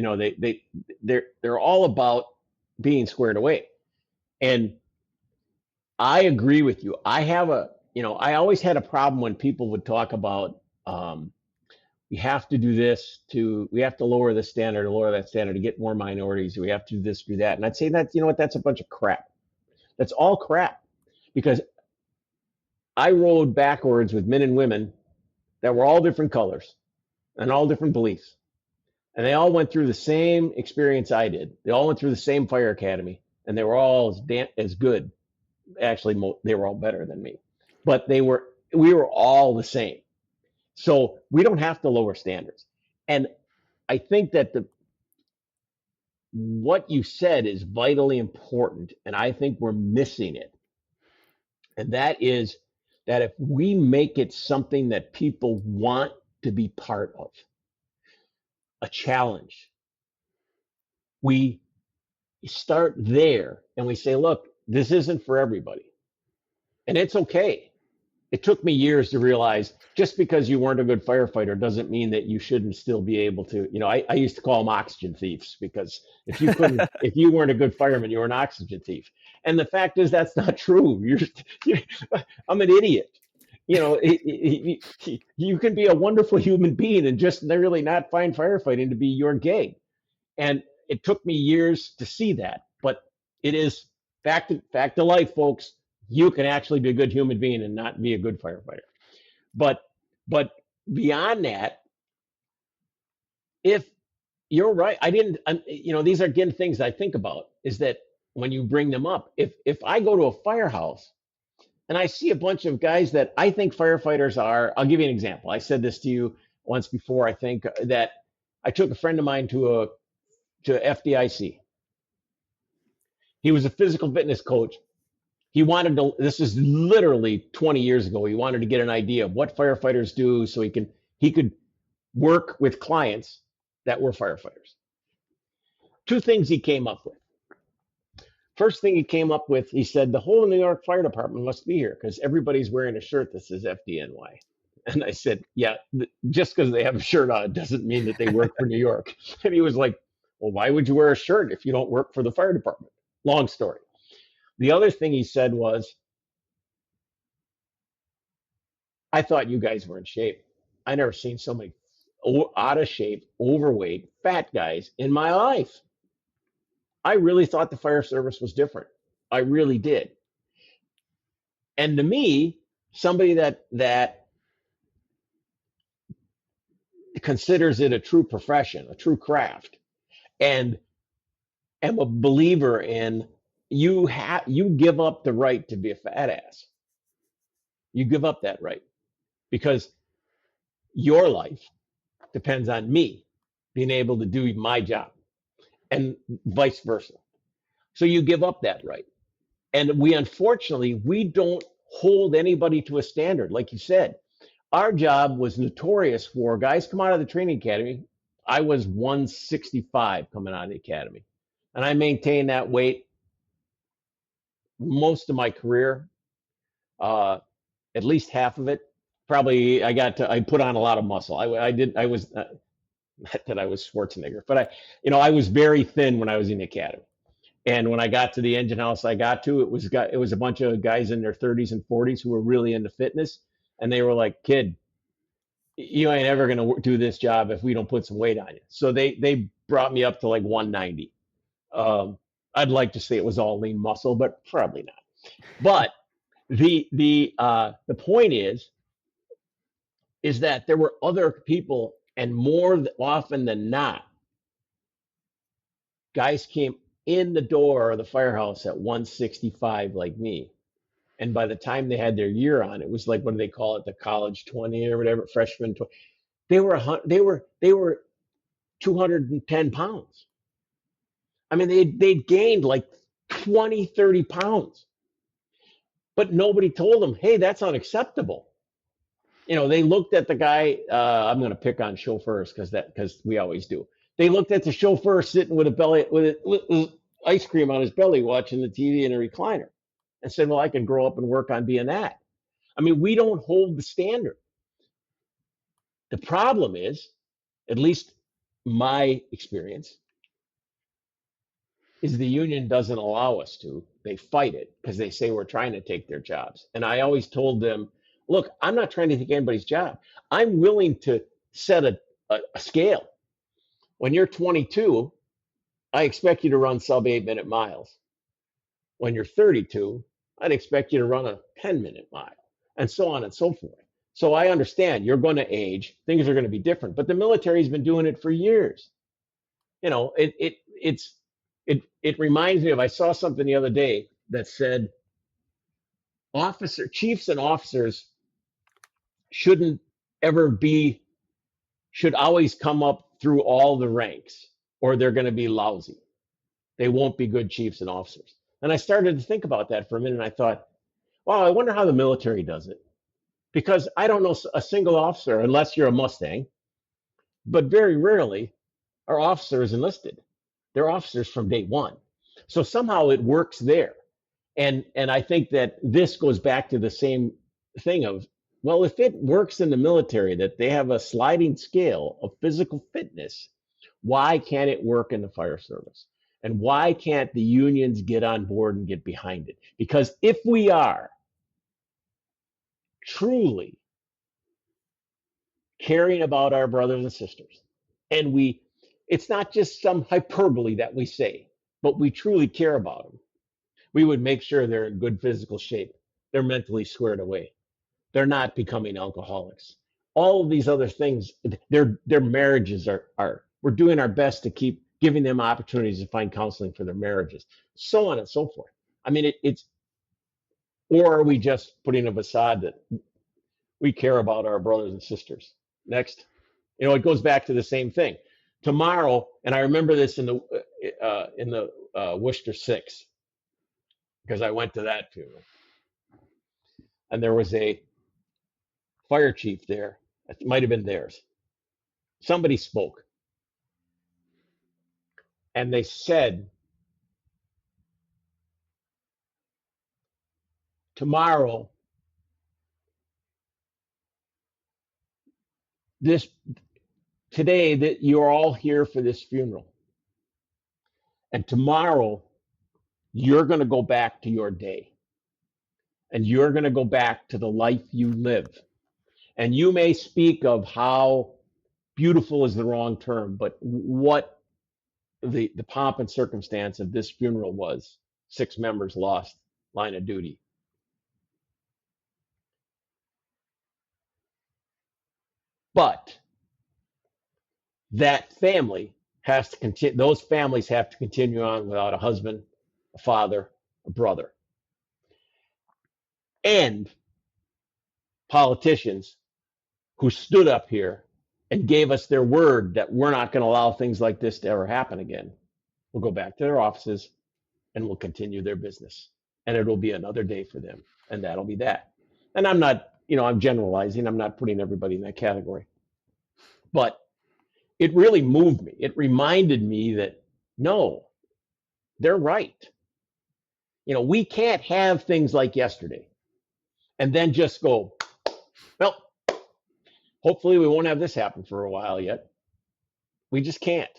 they're all about being squared away. And I agree with you. I always had a problem when people would talk about we have to do this we have to lower the standard or lower that standard to get more minorities. We have to do this, do that. And I'd say that, you know what, that's a bunch of crap. That's all crap, because I rode backwards with men and women that were all different colors and all different beliefs. And they all went through the same experience I did. They all went through the same fire academy, and they were all as good. Actually, they were all better than me, but we were all the same. So we don't have to lower standards. And I think that what you said is vitally important, and I think we're missing it. And that is that if we make it something that people want to be part of, a challenge, we start there and we say, look, this isn't for everybody. And it's okay. It took me years to realize just because you weren't a good firefighter doesn't mean that you shouldn't still be able to, I used to call them oxygen thieves, because if you weren't a good fireman, you were an oxygen thief. And the fact is, that's not true. I'm an idiot. You can be a wonderful human being and just really not find firefighting to be your gig. And it took me years to see that, but it is fact of life, folks. You can actually be a good human being and not be a good firefighter. But beyond that, if you're right, these are again things I think about, is that when you bring them up, if I go to a firehouse and I see a bunch of guys that I think firefighters are, I'll give you an example. I said this to you once before. I think that I took a friend of mine to FDIC. He was a physical fitness coach. He wanted to, this is literally 20 years ago. He wanted to get an idea of what firefighters do so he could work with clients that were firefighters. Two things he came up with. First thing he came up with, he said, the whole New York Fire Department must be here because everybody's wearing a shirt that says FDNY. And I said, yeah, just because they have a shirt on doesn't mean that they work for New York. And he was like, well, why would you wear a shirt if you don't work for the fire department? Long story. The other thing he said was, I thought you guys were in shape. I never seen so many out of shape, overweight, fat guys in my life. I really thought the fire service was different. I really did. And to me, somebody that considers it a true profession, a true craft, and am a believer in you give up the right to be a fat ass. You give up that right because your life depends on me being able to do my job, and vice versa. So you give up that right. And we don't hold anybody to a standard. Like you said, our job was notorious for guys come out of the training academy. I was 165 coming out of the academy, and I maintained that weight most of my career, at least half of it. Probably I put on a lot of muscle. I was not that I was Schwarzenegger, but I was very thin when I was in the academy. And when I got to the engine house I got to, it was a bunch of guys in their 30s and 40s who were really into fitness. And they were like, kid, you ain't ever going to do this job if we don't put some weight on you. So they brought me up to like 190. I'd like to say it was all lean muscle, but probably not. But the point is that there were other people, and more often than not, guys came in the door of the firehouse at 165 like me. And by the time they had their year on, it was like, what do they call it? The college 20 or whatever, freshman 20. They were 210 pounds. I mean, they'd gained like 20, 30 pounds, but nobody told them, hey, that's unacceptable. They looked at the guy. I'm going to pick on chauffeurs because we always do. They looked at the chauffeur sitting with with ice cream on his belly, watching the TV in a recliner, and said, "Well, I can grow up and work on being that." I mean, we don't hold the standard. The problem is, at least my experience, is the union doesn't allow us to. They fight it because they say we're trying to take their jobs. And I always told them, look, I'm not trying to take anybody's job. I'm willing to set a scale. When you're 22, I expect you to run sub 8-minute miles. When you're 32, I'd expect you to run a 10-minute mile, and so on and so forth. So I understand you're going to age, things are going to be different, but the military's been doing it for years. It reminds me of, I saw something the other day that said chiefs and officers should always come up through all the ranks, or they're going to be lousy. They won't be good chiefs and officers. And I started to think about that for a minute, and I thought, wow, I wonder how the military does it. Because I don't know a single officer, unless you're a Mustang, but very rarely are officers enlisted. They're officers from day one. So somehow it works there. And I think that this goes back to the same thing of, well, if it works in the military that they have a sliding scale of physical fitness, why can't it work in the fire service? And why can't the unions get on board and get behind it? Because if we are truly caring about our brothers and sisters, and it's not just some hyperbole that we say, but we truly care about them, we would make sure they're in good physical shape. They're mentally squared away. They're not becoming alcoholics. All of these other things, their marriages are, we're doing our best to keep giving them opportunities to find counseling for their marriages, so on and so forth. I mean, or are we just putting a facade that we care about our brothers and sisters? Next, it goes back to the same thing. Tomorrow, and I remember this in the Worcester 6, because I went to that funeral, and there was a fire chief there. It might have been theirs. Somebody spoke, and they said, tomorrow, today that you're all here for this funeral, and tomorrow you're going to go back to your day, and you're going to go back to the life you live. And you may speak of how beautiful is the wrong term, but what the pomp and circumstance of this funeral was. 6 members lost line of duty. But that family has to continue, those families have to continue on without a husband, a father, a brother. And politicians who stood up here and gave us their word that we're not going to allow things like this to ever happen again, will go back to their offices and will continue their business. And it will be another day for them. And that'll be that. And I'm not, I'm generalizing. I'm not putting everybody in that category. But it really moved me. It reminded me that, no, they're right. We can't have things like yesterday and then just go, well, hopefully we won't have this happen for a while yet. We just can't.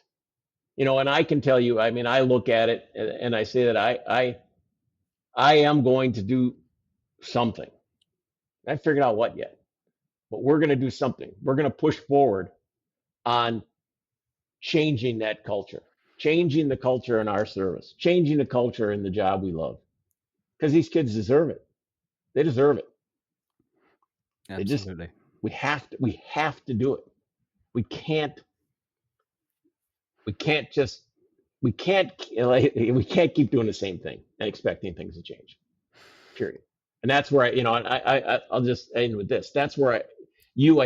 And I can tell you, I mean, I look at it and I say that I am going to do something. I haven't figured out what yet, but we're going to do something. We're going to push forward on changing that culture, changing the culture in our service, changing the culture in the job we love, because these kids deserve it. They deserve it. Absolutely. We have to do it. We can't keep doing the same thing and expecting things to change. Period. And that's where I'll just end with this. That's where I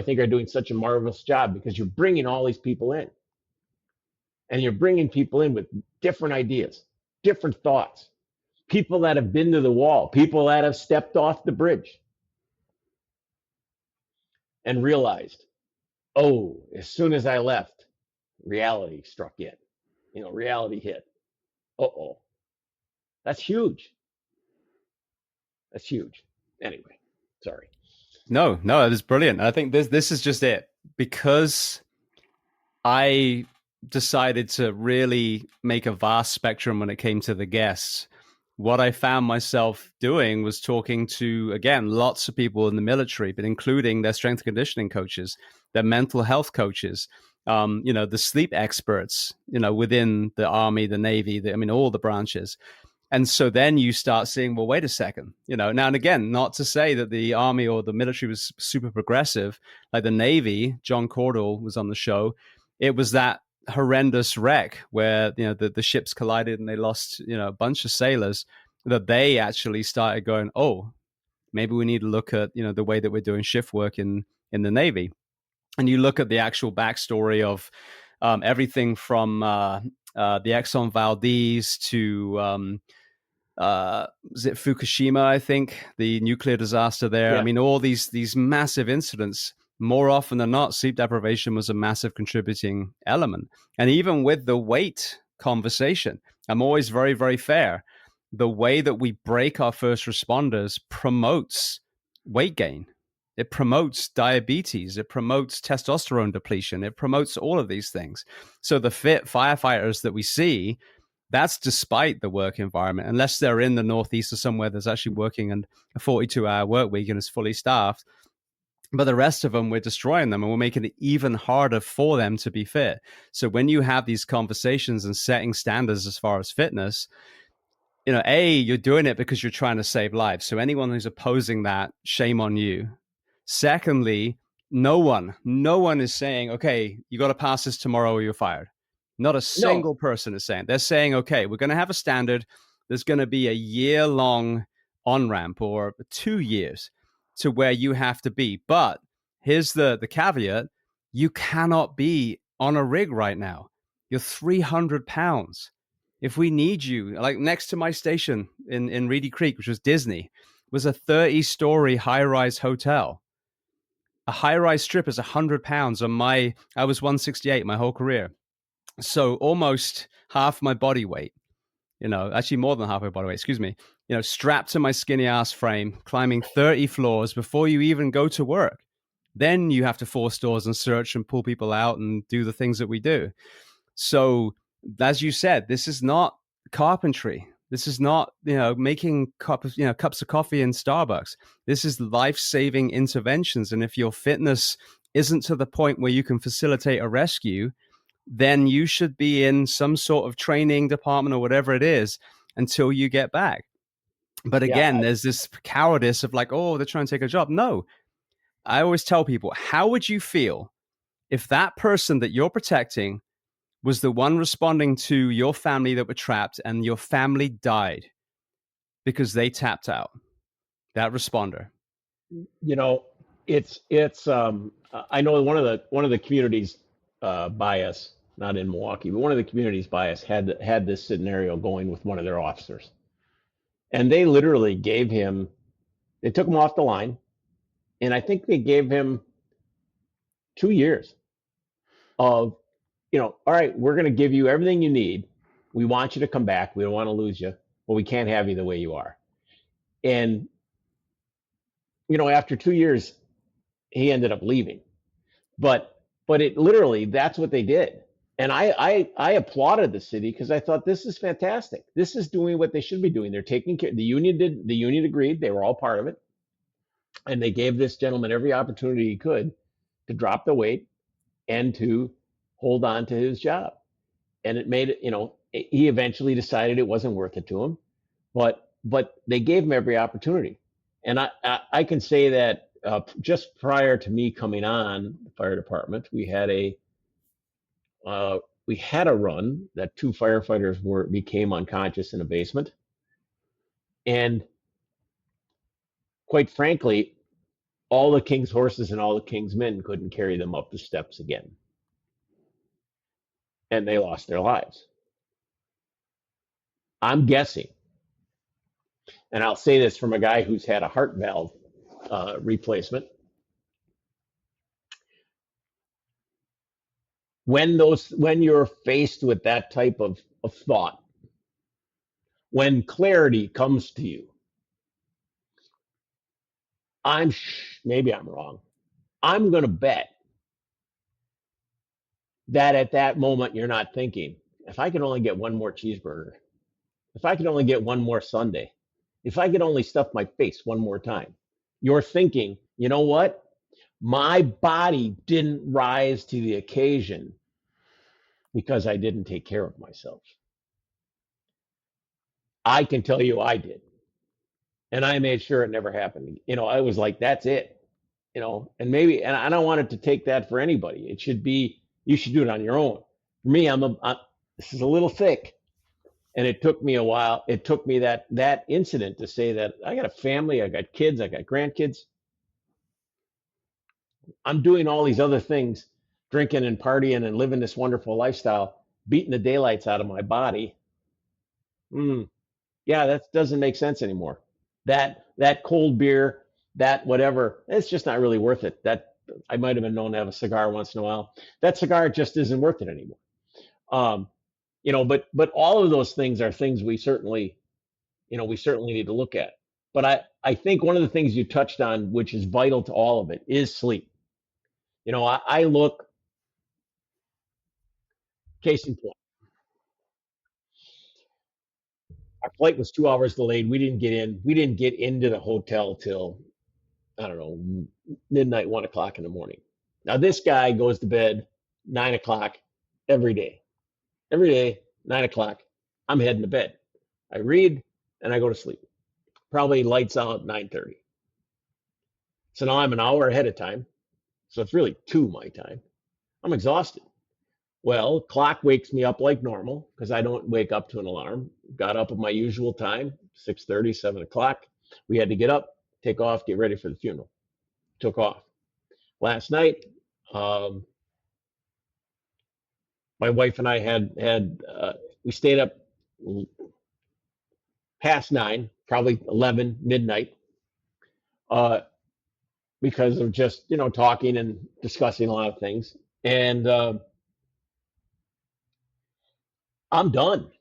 think are doing such a marvelous job, because you're bringing all these people in. And you're bringing people in with different ideas, different thoughts, people that have been to the wall, people that have stepped off the bridge and realized, oh, as soon as I left, reality struck in. Reality hit. Uh-oh. That's huge. That's huge. Anyway, sorry. No, it is brilliant. I think this is just it. Because I decided to really make a vast spectrum when it came to the guests. What I found myself doing was talking to, again, lots of people in the military, but including their strength and conditioning coaches, their mental health coaches, the sleep experts, within the Army, the Navy, all the branches. And so then you start seeing, well, wait a second, now and again, not to say that the Army or the military was super progressive, like the Navy, John Cordell was on the show. It was that horrendous wreck where, the ships collided and they lost, a bunch of sailors, that they actually started going, oh, maybe we need to look at, the way that we're doing shift work in the Navy. And you look at the actual backstory of everything from the Exxon Valdez to was it Fukushima, I think, the nuclear disaster there. Yeah. All these massive incidents, more often than not, sleep deprivation was a massive contributing element. And even with the weight conversation, I'm always very, very fair. The way that we break our first responders promotes weight gain. It promotes diabetes. It promotes testosterone depletion. It promotes all of these things. So the fit firefighters that we see, that's despite the work environment, unless they're in the Northeast or somewhere that's actually working in a 42-hour work week and is fully staffed. But the rest of them, we're destroying them and we're making it even harder for them to be fit. So when you have these conversations and setting standards as far as fitness, you're doing it because you're trying to save lives. So anyone who's opposing that, shame on you. Secondly, no one is saying, okay, you got to pass this tomorrow or you're fired. Not a single person is saying. They're saying, okay, we're going to have a standard. There's going to be a year-long on-ramp or 2 years to where you have to be. But here's the caveat. You cannot be on a rig right now. You're 300 pounds. If we need you, like next to my station in Reedy Creek, which was Disney, was a 30-story high-rise hotel. A high-rise strip is 100 pounds on I was 168 my whole career. So almost half my body weight, actually more than half my body weight, excuse me, strapped to my skinny ass frame, climbing 30 floors before you even go to work. Then you have to force doors and search and pull people out and do the things that we do. So as you said, this is not carpentry. This is not, making cups of coffee in Starbucks. This is life-saving interventions. And if your fitness isn't to the point where you can facilitate a rescue, then you should be in some sort of training department or whatever it is until you get back. But again, there's this cowardice of like, oh, they're trying to take a job. No, I always tell people, how would you feel if that person that you're protecting was the one responding to your family that were trapped and your family died because they tapped out? That responder. It's I know one of the communities by us, not in Milwaukee, but one of the communities by us had this scenario going with one of their officers. And they literally they took him off the line, and I think they gave him 2 years of, all right, we're going to give you everything you need. We want you to come back. We don't want to lose you, but we can't have you the way you are. And, after 2 years, he ended up leaving. But it literally, that's what they did. And I applauded the city because I thought, this is fantastic. This is doing what they should be doing. They're taking care. The union agreed. They were all part of it. And they gave this gentleman every opportunity he could to drop the weight and to hold on to his job. And it made it, he eventually decided it wasn't worth it to him, but they gave him every opportunity. And I can say that just prior to me coming on the fire department, we had a run that 2 firefighters became unconscious in a basement. And quite frankly, all the king's horses and all the king's men couldn't carry them up the steps again. and they lost their lives. I'm guessing, and I'll say this from a guy who's had a heart valve replacement. When you're faced with that type of thought, when clarity comes to you, maybe I'm wrong. I'm going to bet that at that moment you're not thinking, if I could only get one more cheeseburger, if I could only get one more sundae, if I could only stuff my face one more time. You're thinking, you know what? My body didn't rise to the occasion because I didn't take care of myself. I can tell you I did. And I made sure it never happened. I was like, that's it. And I don't want it to take that for anybody. It should be, you should do it on your own. For me, this is a little thick. And it took me a while. It took me that incident to say that I got a family, I got kids, I got grandkids. I'm doing all these other things, drinking and partying and living this wonderful lifestyle, beating the daylights out of my body. Yeah, that doesn't make sense anymore. That cold beer, that whatever, it's just not really worth it. That I might have been known to have a cigar once in a while. That cigar just isn't worth it anymore. But all of those things are things we certainly need to look at. But I think one of the things you touched on, which is vital to all of it, is sleep. I look, case in point, our flight was 2 hours delayed. We didn't get into the hotel till, I don't know, midnight, 1 o'clock in the morning. Now this guy goes to bed 9 o'clock every day. Every day, 9 o'clock, I'm heading to bed. I read and I go to sleep. Probably lights out 9:30. So now I'm an hour ahead of time. So it's really 2 my time. I'm exhausted. Well, clock wakes me up like normal because I don't wake up to an alarm. Got up at my usual time, 6:30, 7 o'clock. We had to get up, take off, get ready for the funeral. Took off. Last night, my wife and I we stayed up past 9, probably 11, midnight, because of just, talking and discussing a lot of things. And I'm done.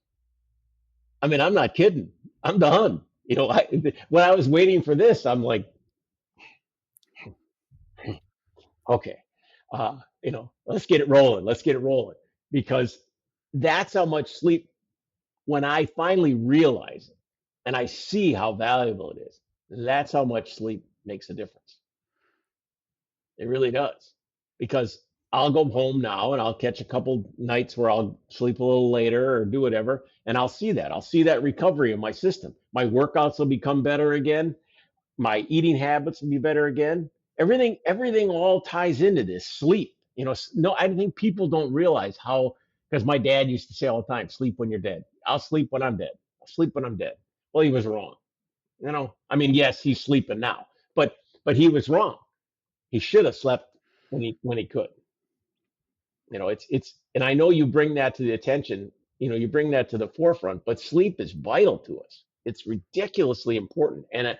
I mean, I'm not kidding. I'm done. When I was waiting for this, I'm like, okay, let's get it rolling. Let's get it rolling. Because that's how much sleep, when I finally realize it and I see how valuable it is, that's how much sleep makes a difference. It really does. Because I'll go home now and I'll catch a couple nights where I'll sleep a little later or do whatever. And I'll see that recovery in my system. My workouts will become better again. My eating habits will be better again. Everything all ties into this sleep. No, I think people don't realize how, because my dad used to say all the time, sleep when you're dead. I'll sleep when I'm dead. I'll sleep when I'm dead. Well, he was wrong. I mean, yes, he's sleeping now, but he was wrong. He should have slept when he could. And I know you bring that to the attention, you bring that to the forefront, but sleep is vital to us. It's ridiculously important. And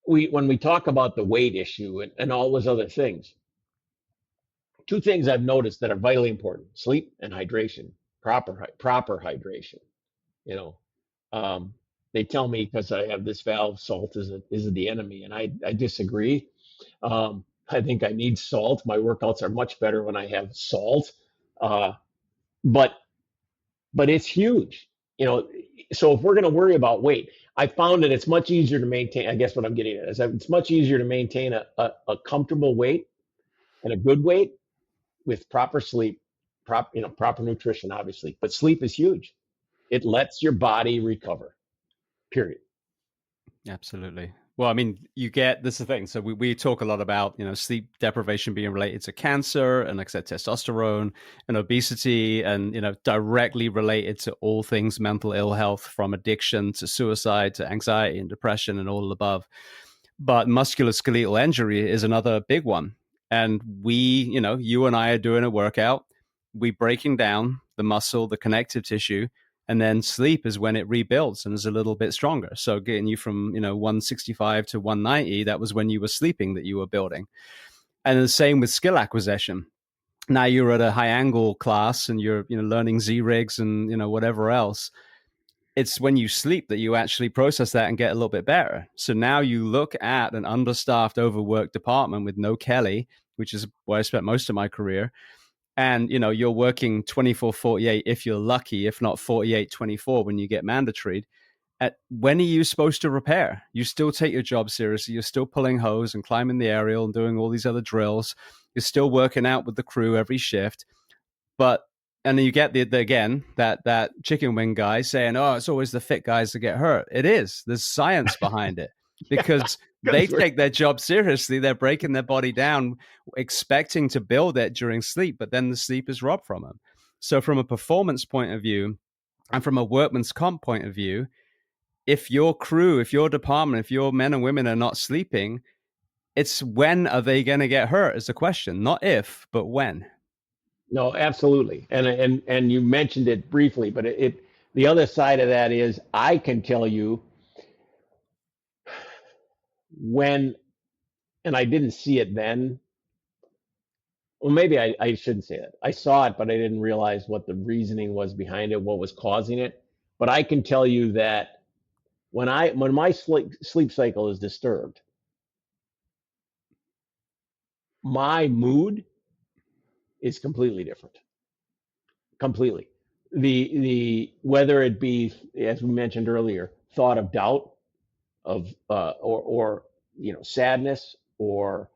when we talk about the weight issue and all those other things, two things I've noticed that are vitally important: sleep and hydration, proper hydration. They tell me because I have this valve, salt is the enemy, and I disagree. I think I need salt. My workouts are much better when I have salt, but it's huge. So if we're going to worry about weight, I found that it's much easier to maintain. I guess what I'm getting at is that it's much easier to maintain a comfortable weight and a good weight with proper sleep, proper nutrition, obviously. But sleep is huge. It lets your body recover. Period. Absolutely. Well, I mean, this is the thing. So we talk a lot about, sleep deprivation being related to cancer and, like I said, testosterone and obesity and, directly related to all things mental ill health, from addiction to suicide to anxiety and depression and all above. But musculoskeletal injury is another big one. And we, you and I are doing a workout, we breaking down the muscle, the connective tissue, and then sleep is when it rebuilds and is a little bit stronger. So getting you from, 165 to 190, that was when you were sleeping that you were building. And the same with skill acquisition. Now you're at a high angle class and you're, learning Z rigs and, whatever else. It's when you sleep that you actually process that and get a little bit better. So now you look at an understaffed, overworked department with no Kelly, which is where I spent most of my career. And, you're working 24/48 if you're lucky, if not 48/24 when you get mandatory. When are you supposed to repair? You still take your job seriously. You're still pulling hose and climbing the aerial and doing all these other drills. You're still working out with the crew every shift. And then you get that chicken wing guy saying, "Oh, it's always the fit guys that get hurt." It is. There's science behind it because they take their job seriously. They're breaking their body down, expecting to build it during sleep, but then the sleep is robbed from them. So from a performance point of view and from a workman's comp point of view, if your crew, if your department, if your men and women are not sleeping, it's when are they going to get hurt is the question. Not if, but when. No, absolutely. And you mentioned it briefly, but the other side of that is I can tell you when, and I didn't see it then. Well, maybe I shouldn't say that. I saw it, but I didn't realize what the reasoning was behind it, what was causing it. But I can tell you that when my sleep cycle is disturbed, my mood is completely different. Completely. The whether it be, as we mentioned earlier, thought of doubt, of or sadness, or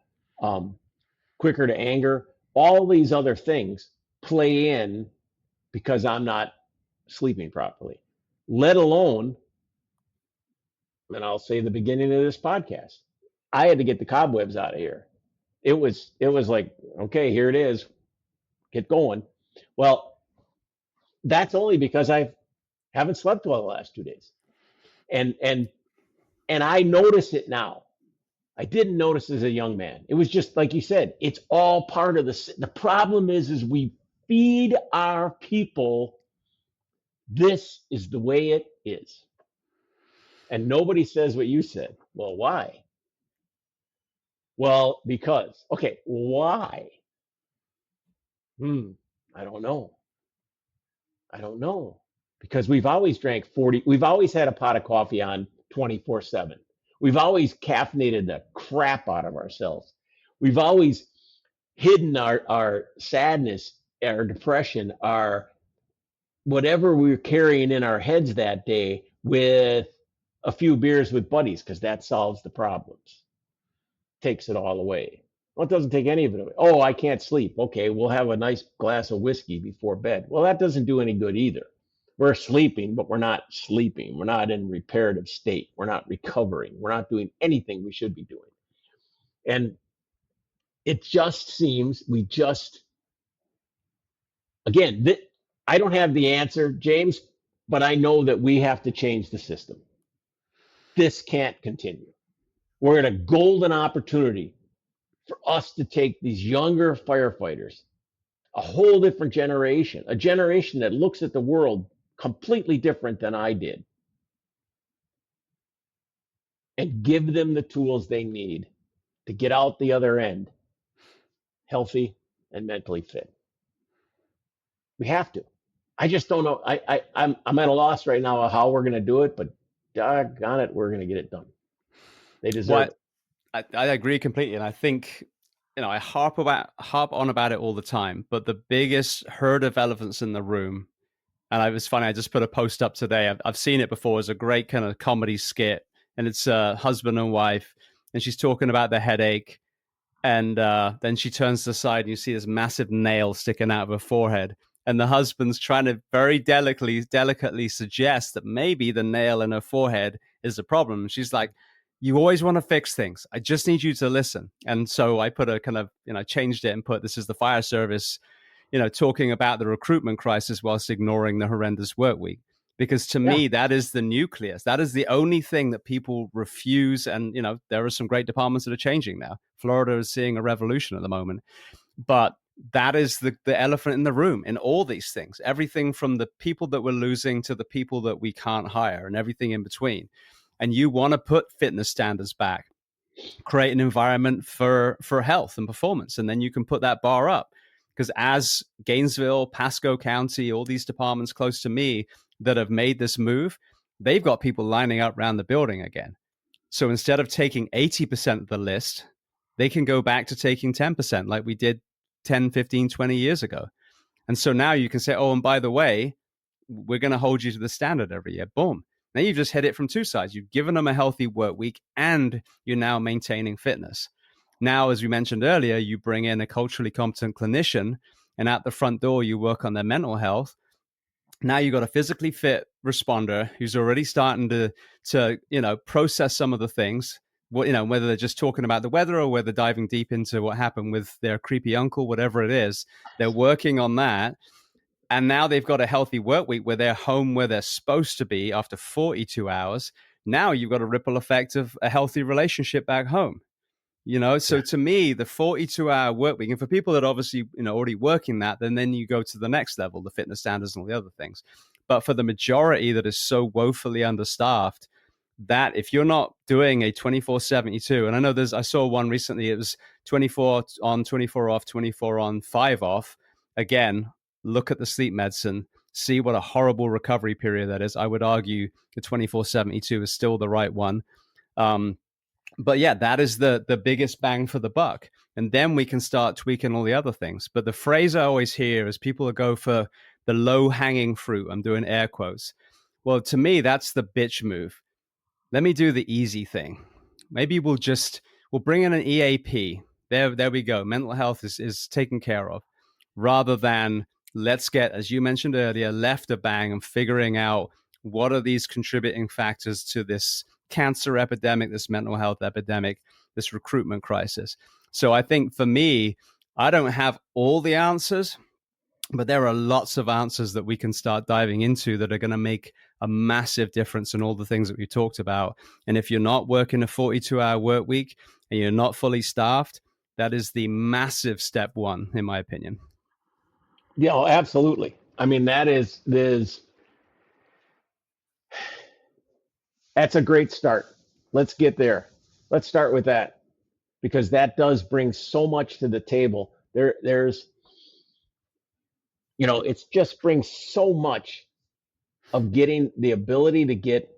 quicker to anger, all these other things play in because I'm not sleeping properly. Let alone, and I'll say the beginning of this podcast, I had to get the cobwebs out of here. It was like, okay, here it is, get going. Well, that's only because I haven't slept well the last 2 days, and I notice it now. I didn't notice as a young man. It was just like you said. It's all part of the problem is we feed our people. This is the way it is, and nobody says what you said. Well, why? Well, because. Okay, why? I don't know. Because we've always drank 40, we've always had a pot of coffee on 24/7. We've always caffeinated the crap out of ourselves. We've always hidden our sadness, our depression, our whatever we were carrying in our heads that day with a few beers with buddies, because that solves the problems. Takes it all away. Well, it doesn't take any of it away. Oh, I can't sleep. Okay, we'll have a nice glass of whiskey before bed. Well, that doesn't do any good either. We're sleeping, but we're not sleeping. We're not in reparative state. We're not recovering. We're not doing anything we should be doing. And it just seems again, I don't have the answer, James, but I know that we have to change the system. This can't continue. We're at a golden opportunity for us to take these younger firefighters, a whole different generation, a generation that looks at the world completely different than I did, and give them the tools they need to get out the other end healthy and mentally fit. We have to. I just don't know. I'm at a loss right now of how we're going to do it, but doggone it, we're going to get it done. They deserve it. I agree completely, and I think I harp on about it all the time. But the biggest herd of elephants in the room, and it was funny. I just put a post up today. I've seen it before. It's a great kind of comedy skit, and it's a husband and wife, and she's talking about the headache, and then she turns to the side, and you see this massive nail sticking out of her forehead. And the husband's trying to very delicately suggest that maybe the nail in her forehead is the problem. She's like, "You always want to fix things. I just need you to listen." And so I put a kind of, changed it and put, "This is the fire service, talking about the recruitment crisis whilst ignoring the horrendous work week." Because to me, that is the nucleus. That is the only thing that people refuse. And, there are some great departments that are changing now. Florida is seeing a revolution at the moment. But that is the elephant in the room in all these things. Everything from the people that we're losing to the people that we can't hire and everything in between. And you want to put fitness standards back, create an environment for health and performance. And then you can put that bar up. Because as Gainesville, Pasco County, all these departments close to me that have made this move, they've got people lining up around the building again. So instead of taking 80% of the list, they can go back to taking 10% like we did 10, 15, 20 years ago. And so now you can say, oh, and by the way, we're going to hold you to the standard every year. Boom. Now you've just hit it from two sides. You've given them a healthy work week and you're now maintaining fitness. Now, as we mentioned earlier, you bring in a culturally competent clinician and at the front door, you work on their mental health. Now you've got a physically fit responder who's already starting to process some of the things, whether they're just talking about the weather or whether diving deep into what happened with their creepy uncle, whatever it is, they're working on that. And now they've got a healthy work week where they're home where they're supposed to be after 42 hours. Now you've got a ripple effect of a healthy relationship back home. So to me, the 42-hour work week, and for people that obviously, already working that, then you go to the next level, the fitness standards and all the other things. But for the majority that is so woefully understaffed, that if you're not doing a 24/72, and I know I saw one recently, it was 24 on, 24 off, 24 on, 5 off. Again, look at the sleep medicine, see what a horrible recovery period that is. I would argue the 24/72 is still the right one. But yeah, that is the biggest bang for the buck. And then we can start tweaking all the other things. But the phrase I always hear is people go for the low hanging fruit. I'm doing air quotes. Well, to me, that's the bitch move. Let me do the easy thing. Maybe we'll bring in an EAP. There we go. Mental health is taken care of, rather than let's get, as you mentioned earlier, left a bang and figuring out what are these contributing factors to this cancer epidemic, this mental health epidemic, this recruitment crisis. So I think for me, I don't have all the answers, but there are lots of answers that we can start diving into that are going to make a massive difference in all the things that we talked about. And if you're not working a 42-hour work week and you're not fully staffed, that is the massive step one, in my opinion. Yeah, absolutely. I mean, that's a great start. Let's get there. Let's start with that, because that does bring so much to the table. There's it just brings so much of getting the ability to get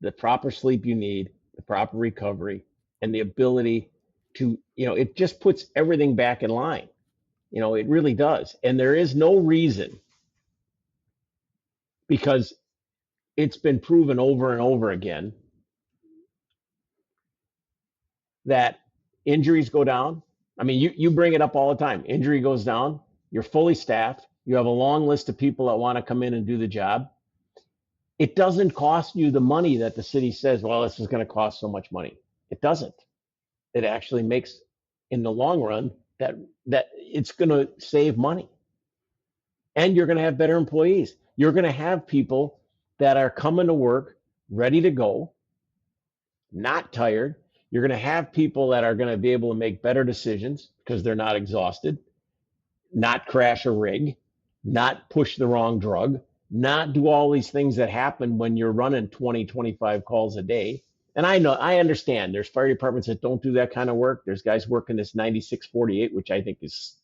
the proper sleep you need, the proper recovery, and the ability to, it just puts everything back in line. It really does. And there is no reason, because it's been proven over and over again that injuries go down. I mean, you bring it up all the time. Injury goes down. You're fully staffed. You have a long list of people that want to come in and do the job. It doesn't cost you the money that the city says, well, this is going to cost so much money. It doesn't. It actually makes, in the long run, that it's going to save money. And you're going to have better employees. You're going to have people that are coming to work ready to go, not tired. You're going to have people that are going to be able to make better decisions because they're not exhausted, not crash a rig, not push the wrong drug, not do all these things that happen when you're running 20, 25 calls a day. And I understand there's fire departments that don't do that kind of work. There's guys working this 96/48, which I think is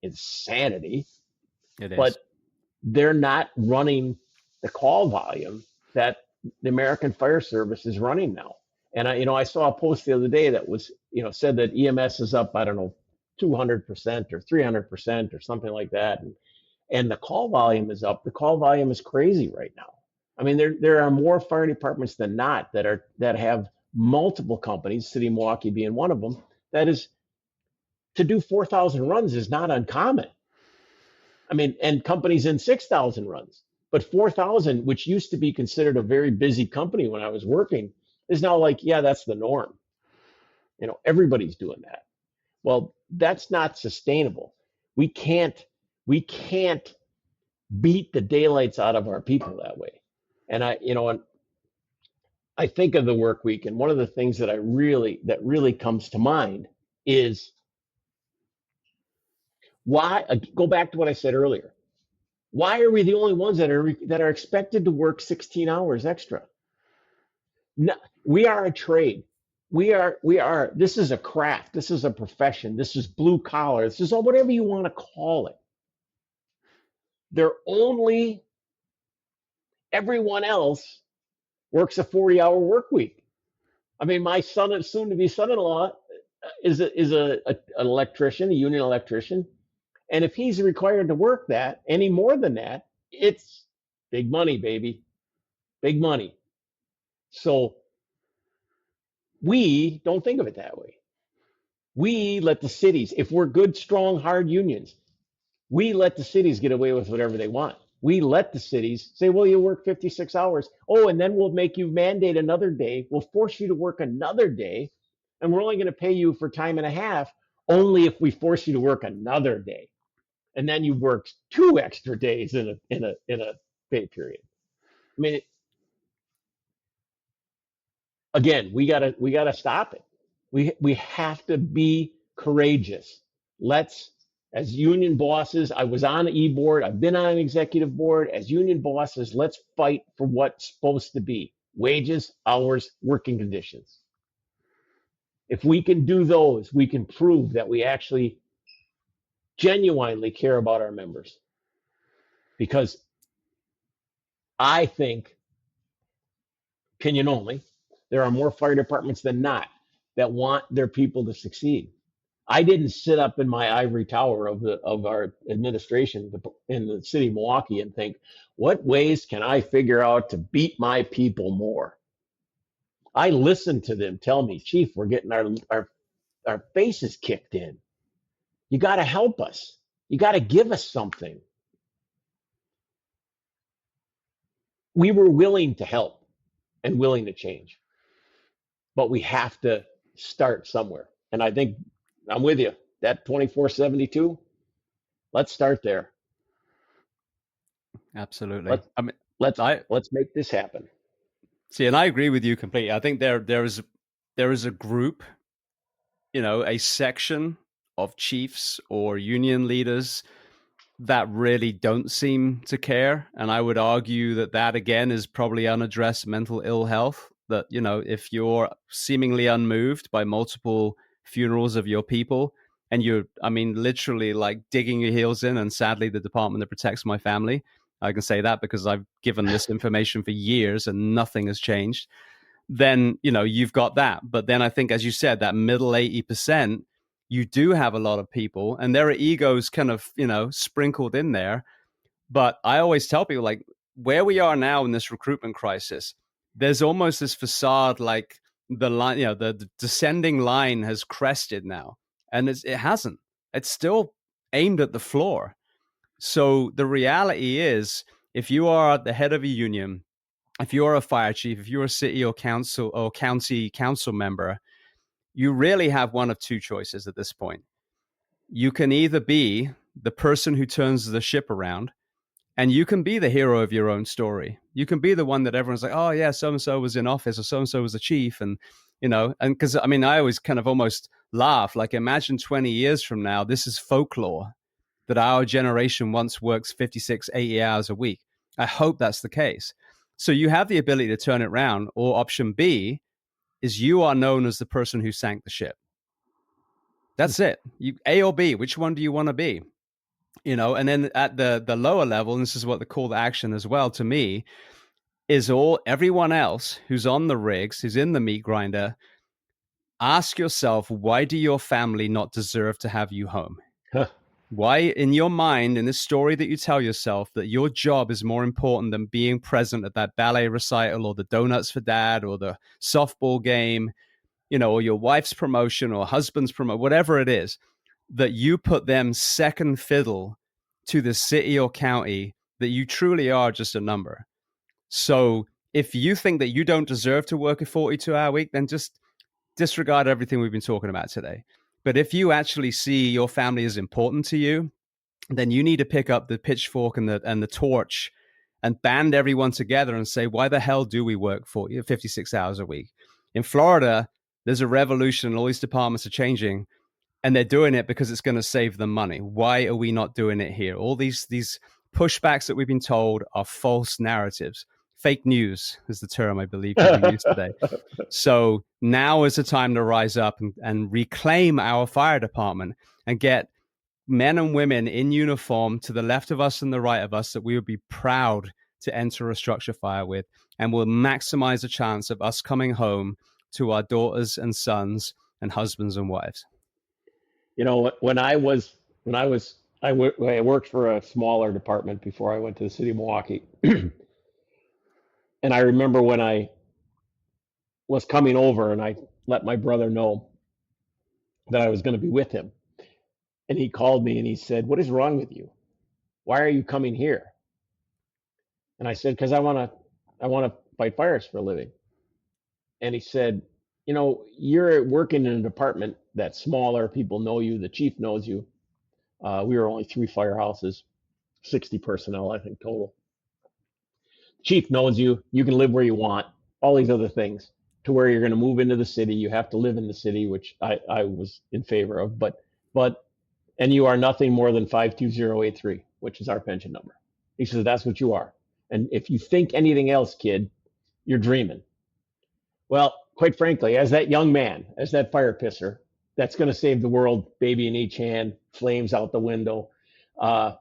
insanity. It is. But they're not running the call volume that the American Fire Service is running now. And I saw a post the other day that was, said that EMS is up, I don't know, 200% or 300% or something like that. And the call volume is up. The call volume is crazy right now. I mean, there are more fire departments than not that have multiple companies, City of Milwaukee being one of them, that is, to do 4,000 runs is not uncommon. I mean, and companies in 6,000 runs, but 4,000, which used to be considered a very busy company when I was working, is now like, yeah, that's the norm. Everybody's doing that. Well, that's not sustainable. We can't beat the daylights out of our people that way. And and I think of the work week, and one of the things that really comes to mind is why. Go back to what I said earlier. Why are we the only ones that are expected to work 16 hours extra? No, we are a trade. We are. This is a craft. This is a profession. This is blue collar. This is all whatever you want to call it. They're only everyone else works a 40-hour work week. I mean, my son, soon to be son-in-law, is an electrician, a union electrician, and if he's required to work that any more than that, it's big money, baby, big money. So we don't think of it that way. We let the cities, if we're good, strong, hard unions, we let the cities get away with whatever they want. We let the cities say, well, you work 56 hours. Oh, and then we'll make you mandate another day. We'll force you to work another day. And we're only going to pay you for time and a half only if we force you to work another day. And then you work 2 extra days in a pay period. I mean, again, we gotta stop it. We have to be courageous. Let's, as union bosses, I was on the e-board, I've been on an executive board. As union bosses, let's fight for what's supposed to be: wages, hours, working conditions. If we can do those, we can prove that we actually genuinely care about our members. Because I think, opinion only, there are more fire departments than not that want their people to succeed. I didn't sit up in my ivory tower of our administration in the city of Milwaukee and think, what ways can I figure out to beat my people more? I listened to them tell me, Chief, we're getting our faces kicked in. You got to help us. You got to give us something. We were willing to help and willing to change, but we have to start somewhere. And I think I'm with you. That 2472, let's start there. Absolutely. Let's make this happen. See, and I agree with you completely. I think there is a group, a section of chiefs or union leaders that really don't seem to care. And I would argue that again is probably unaddressed mental ill health. That, if you're seemingly unmoved by multiple funerals of your people, and you're, literally like digging your heels in, and sadly, the department that protects my family, I can say that because I've given this information for years and nothing has changed, then, you've got that. But then I think, as you said, that middle 80%, you do have a lot of people, and there are egos kind of, sprinkled in there. But I always tell people, like, where we are now in this recruitment crisis, there's almost this facade, like the line, the descending line has crested now, and it hasn't. It's still aimed at the floor. So the reality is, if you are the head of a union, if you're a fire chief, if you're a city or council or county council member, you really have one of two choices at this point. You can either be the person who turns the ship around, and you can be the hero of your own story. You can be the one that everyone's like, oh yeah, so-and-so was in office, or so-and-so was a chief. And, and because, I always kind of almost laugh, like, imagine 20 years from now, this is folklore that our generation once works 56, 80 hours a week. I hope that's the case. So you have the ability to turn it around, or option B is you are known as the person who sank the ship. That's it. A or B, which one do you want to be? And then at the lower level, and this is what the call to action as well to me, is everyone else who's on the rigs, who's in the meat grinder, ask yourself, why do your family not deserve to have you home? Huh. Why, in your mind, in this story that you tell yourself, that your job is more important than being present at that ballet recital, or the donuts for dad, or the softball game, or your wife's promotion or husband's promotion, whatever it is, that you put them second fiddle to the city or county, that you truly are just a number. So if you think that you don't deserve to work a 42-hour week, then just disregard everything we've been talking about today. But if you actually see your family as important to you, then you need to pick up the pitchfork and the torch and band everyone together and say, why the hell do we work 56 hours a week? In Florida, there's a revolution and all these departments are changing, and they're doing it because it's going to save them money. Why are we not doing it here? All these pushbacks that we've been told are false narratives. Fake news is the term I believe people use today. So now is the time to rise up and reclaim our fire department and get men and women in uniform to the left of us and the right of us that we would be proud to enter a structure fire with, and will maximize the chance of us coming home to our daughters and sons and husbands and wives. You know, I worked for a smaller department before I went to the city of Milwaukee. And I remember when I was coming over and I let my brother know that I was going to be with him. And he called me and he said, "What is wrong with you? Why are you coming here?" And I said, "Because I want to fight fires for a living." And he said, "You know, you're working in a department that's smaller. People know you. The chief knows you. We were only 3 firehouses, 60 personnel, I think, total. Chief knows you. You can live where you want. All these other things. To where you're going to move into the city. You have to live in the city," which I was in favor of. And you are nothing more than 52083, which is our pension number. He says, "That's what you are. And if you think anything else, kid, you're dreaming." Well, quite frankly, as that young man, as that fire pisser, that's going to save the world, baby in each hand, flames out the window. I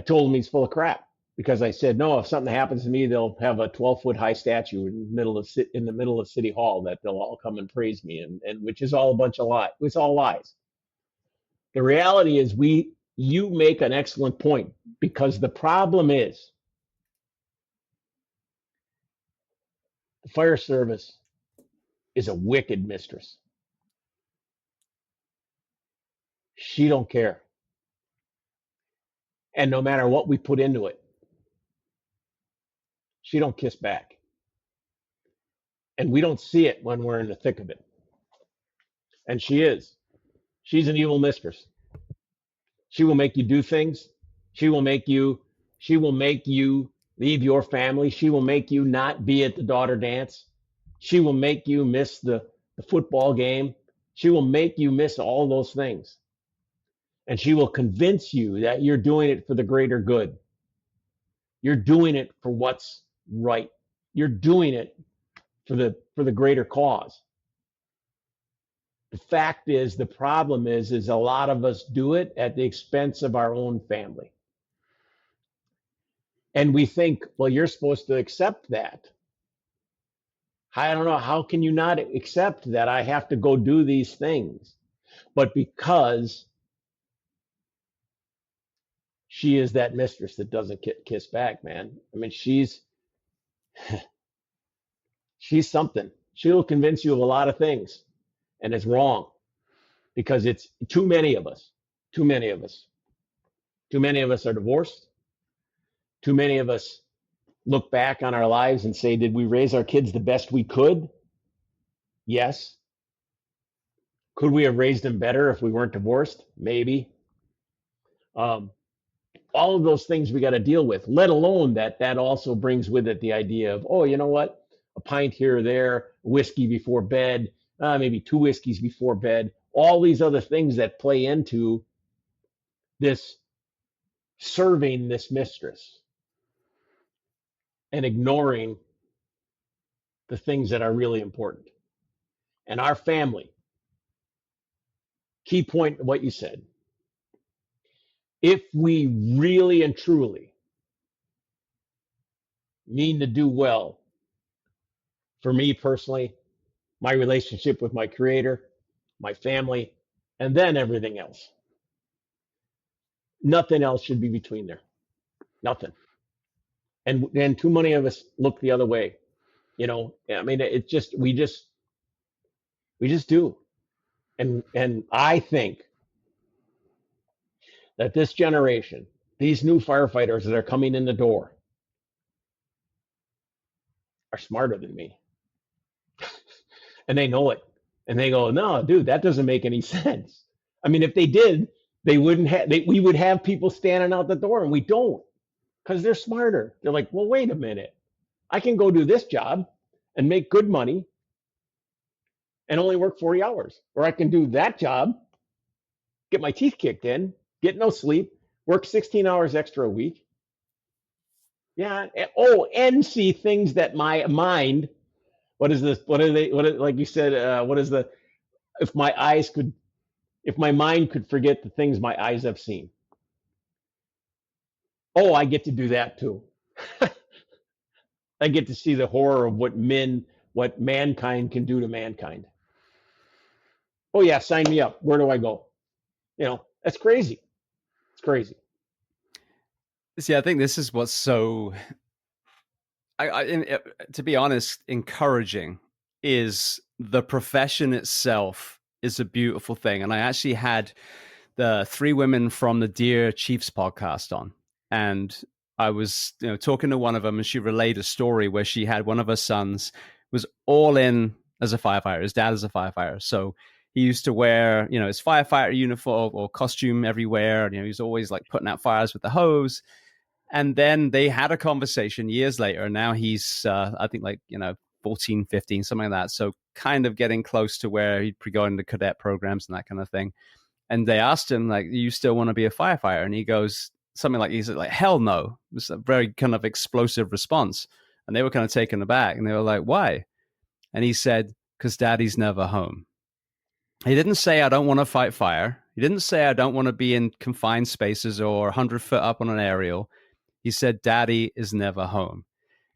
told him he's full of crap, because I said, no, if something happens to me, they'll have a 12-foot high statue in the middle of City Hall that they'll all come and praise me, and which is all a bunch of lies. It's all lies. The reality is you make an excellent point, because the problem is the fire service is a wicked mistress. She don't care. And no matter what we put into it, she don't kiss back. And we don't see it when we're in the thick of it. And she's an evil mistress. She will make you do things. She will make you leave your family. She will make you not be at the daughter dance. She will make you miss the football game. She will make you miss all those things. And she will convince you that you're doing it for the greater good. You're doing it for what's right. You're doing it for the greater cause. The fact is, the problem is a lot of us do it at the expense of our own family. And we think, well, you're supposed to accept that. I don't know, how can you not accept that I have to go do these things? But because she is that mistress that doesn't kiss back, man. I mean, she's something. She'll convince you of a lot of things, and it's wrong, because it's too many of us. Too many of us. Too many of us are divorced. Too many of us look back on our lives and say, did we raise our kids the best we could? Yes. Could we have raised them better if we weren't divorced? Maybe. All of those things we got to deal with, let alone that also brings with it the idea of, oh, you know what? A pint here or there, whiskey before bed, maybe 2 whiskeys before bed, all these other things that play into this serving this mistress and ignoring the things that are really important. And our family, key point, what you said, if we really and truly mean to do well, for me personally, my relationship with my Creator, my family, and then everything else, nothing else should be between there. Nothing. And too many of us look the other way. You know, I mean, it's just, we just do. And I think that this generation, these new firefighters that are coming in the door, are smarter than me. And they know it. And they go, no, dude, that doesn't make any sense. I mean, if they did, they wouldn't have, we would have people standing out the door, and we don't. because they're smarter. They're like, well, wait a minute. I can go do this job and make good money and only work 40 hours. Or I can do that job, get my teeth kicked in, get no sleep, work 16 hours extra a week. Yeah. Oh, and see things that my mind, what is this? What are they? Like you said, what is the, if my mind could forget the things my eyes have seen. Oh, I get to do that too. I get to see the horror of what mankind can do to mankind. Oh yeah, sign me up. Where do I go? That's crazy. It's crazy. See, I think this is what's so, to be honest, encouraging is the profession itself is a beautiful thing. And I actually had the 3 women from the Dear Chiefs podcast on, and I was talking to one of them, and she relayed a story where she had one of her sons was all in as a firefighter. His dad is a firefighter, so he used to wear his firefighter uniform or costume everywhere, and he's always like putting out fires with the hose. And then they had a conversation years later, and now he's I think 14, 15, something like that, so kind of getting close to where he'd be going to cadet programs and that kind of thing. And they asked him, like, you still want to be a firefighter? And he goes something like, he's like, hell no. It was a very kind of explosive response. And they were kind of taken aback, and they were like, why? And he said, because daddy's never home. He didn't say, I don't want to fight fire. He didn't say, I don't want to be in confined spaces or 100 foot up on an aerial. He said, daddy is never home.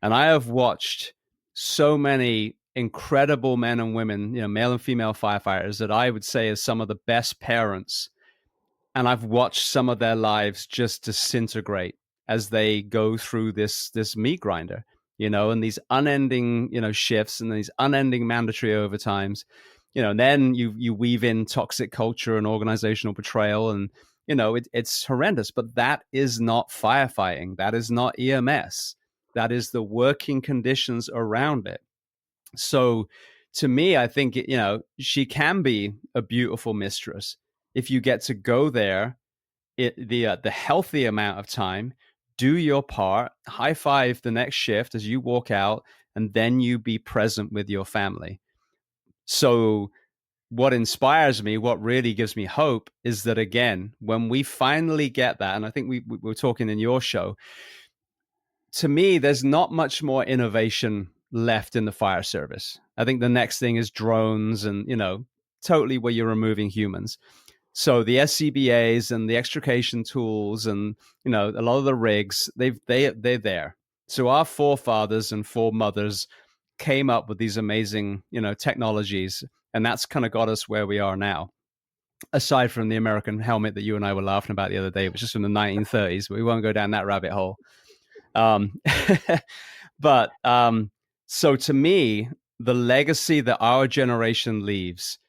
And I have watched so many incredible men and women, male and female firefighters that I would say is some of the best parents. And I've watched some of their lives just disintegrate as they go through this meat grinder, and these unending, shifts and these unending mandatory overtimes, and then you weave in toxic culture and organizational betrayal, and it's horrendous. But that is not firefighting. That is not EMS. That is the working conditions around it. So to me, I think, she can be a beautiful mistress if you get to go there the healthy amount of time, do your part, high five the next shift as you walk out, and then you be present with your family. So what inspires me, what really gives me hope is that, again, when we finally get that, and I think we were talking in your show, to me, there's not much more innovation left in the fire service. I think the next thing is drones and, totally where you're removing humans. So the SCBAs and the extrication tools and, a lot of the rigs, they're there. So our forefathers and foremothers came up with these amazing, technologies, and that's kind of got us where we are now. Aside from the American helmet that you and I were laughing about the other day, which is from the 1930s, but we won't go down that rabbit hole. But so to me, the legacy that our generation leaves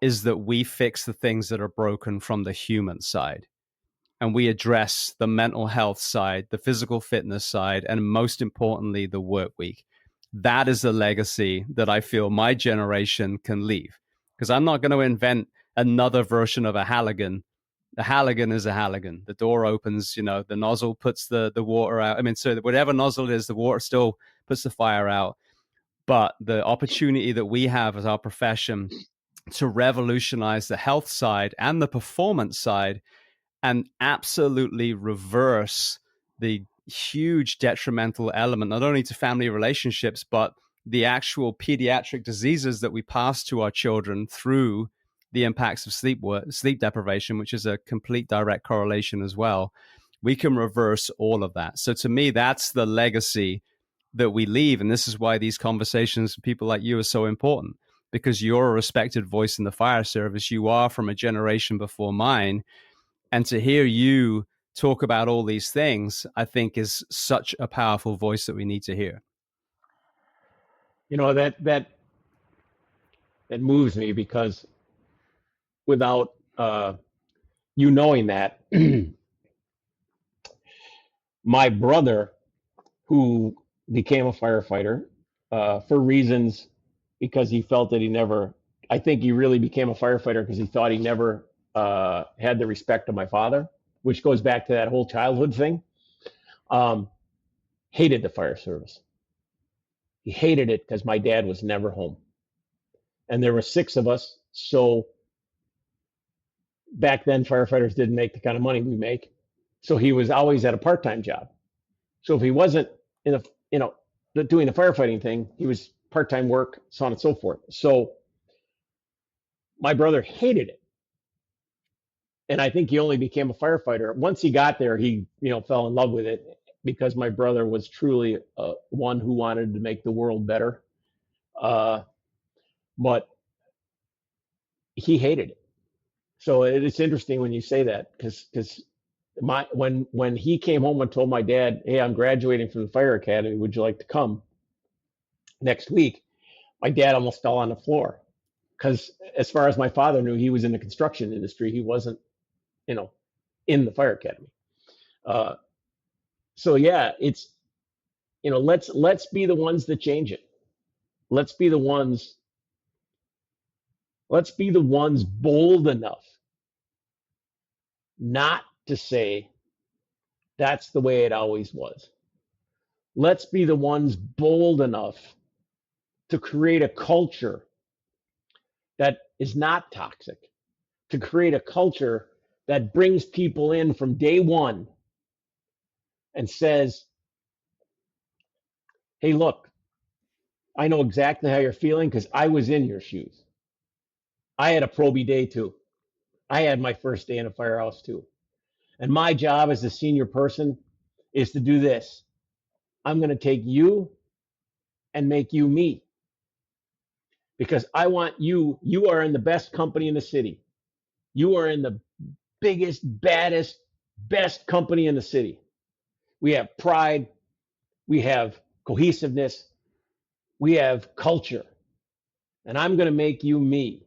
is that we fix the things that are broken from the human side, and we address the mental health side, the physical fitness side, and most importantly, the work week. That is the legacy that I feel my generation can leave, because I'm not going to invent another version of a Halligan. The Halligan is a Halligan. The door opens, the nozzle puts the water out. I mean, so whatever nozzle it is, the water still puts the fire out. But the opportunity that we have as our profession to revolutionize the health side and the performance side and absolutely reverse the huge detrimental element, not only to family relationships, but the actual pediatric diseases that we pass to our children through the impacts of sleep deprivation, which is a complete direct correlation as well. We can reverse all of that. So to me, that's the legacy that we leave. And this is why these conversations with people like you are so important, because you're a respected voice in the fire service. You are from a generation before mine. And to hear you talk about all these things, I think is such a powerful voice that we need to hear. That moves me, because without you knowing that, my brother, who became a firefighter for reasons, because he felt that I think he really became a firefighter because he thought he never had the respect of my father, which goes back to that whole childhood thing. Hated the fire service. He hated it because my dad was never home. And there were 6 of us. So back then, firefighters didn't make the kind of money we make. So he was always at a part-time job. So if he wasn't in doing the firefighting thing, he was part-time work, so on and so forth. So my brother hated it. And I think he only became a firefighter. Once he got there, he, fell in love with it because my brother was truly one who wanted to make the world better. But he hated it. So it's interesting when you say that because when he came home and told my dad, "Hey, I'm graduating from the fire academy. Would you like to come next week?" My dad almost fell on the floor because, as far as my father knew, he was in the construction industry. He wasn't, in the fire academy. So yeah, it's let's be the ones that change it. Let's be the ones bold enough not to say that's the way it always was. Let's be the ones bold enough to create a culture that is not toxic, to create a culture that brings people in from day one and says, "Hey, look, I know exactly how you're feeling because I was in your shoes. I had a probie day too. I had my first day in a firehouse too. And my job as a senior person is to do this. I'm going to take you and make you me because I want you are in the best company in the city. You are in the biggest, baddest, best company in the city. We have pride. We have cohesiveness. We have culture. And I'm going to make you me.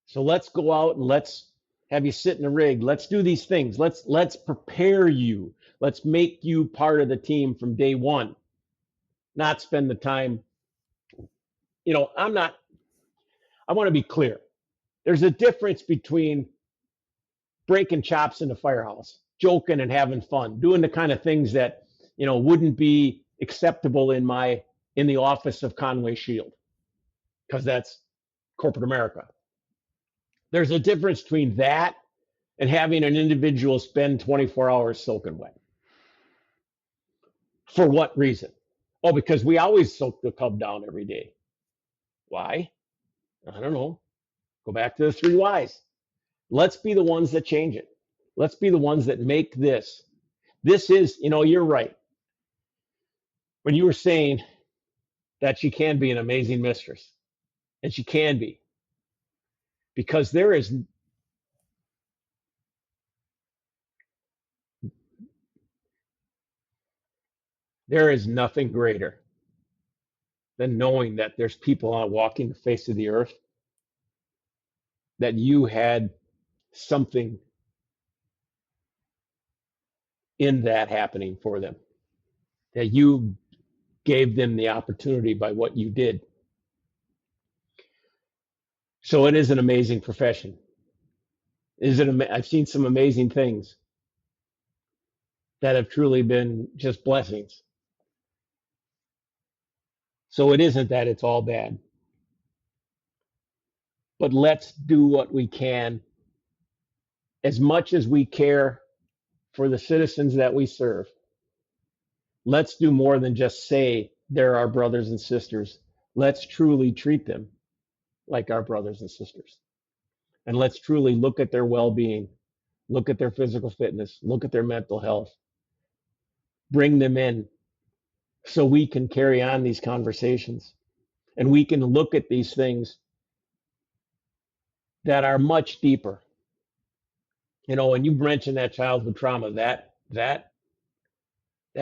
So let's go out and let's have you sit in a rig. Let's do these things. Let's prepare you. Let's make you part of the team from day one. Not spend the time. I want to be clear. There's a difference between breaking chops in the firehouse, joking and having fun, doing the kind of things that, wouldn't be acceptable in the office of Conway Shield, because that's corporate America. There's a difference between that and having an individual spend 24 hours soaking wet. For what reason? Oh, because we always soak the cub down every day. Why? I don't know. Go back to the 3 whys. Let's be the ones that change it. Let's be the ones that make this. This is, you're right. When you were saying that she can be an amazing mistress, and she can be, because there is nothing greater than knowing that there's people on walking the face of the earth that you had something in that happening for them, that you gave them the opportunity by what you did. So it is an amazing profession. I've seen some amazing things that have truly been just blessings. So it isn't that it's all bad. But let's do what we can, as much as we care for the citizens that we serve. Let's do more than just say they're our brothers and sisters. Let's truly treat them like our brothers and sisters. And let's truly look at their well-being, look at their physical fitness, look at their mental health, bring them in so we can carry on these conversations and we can look at these things that are much deeper. When you mentioned that childhood trauma, that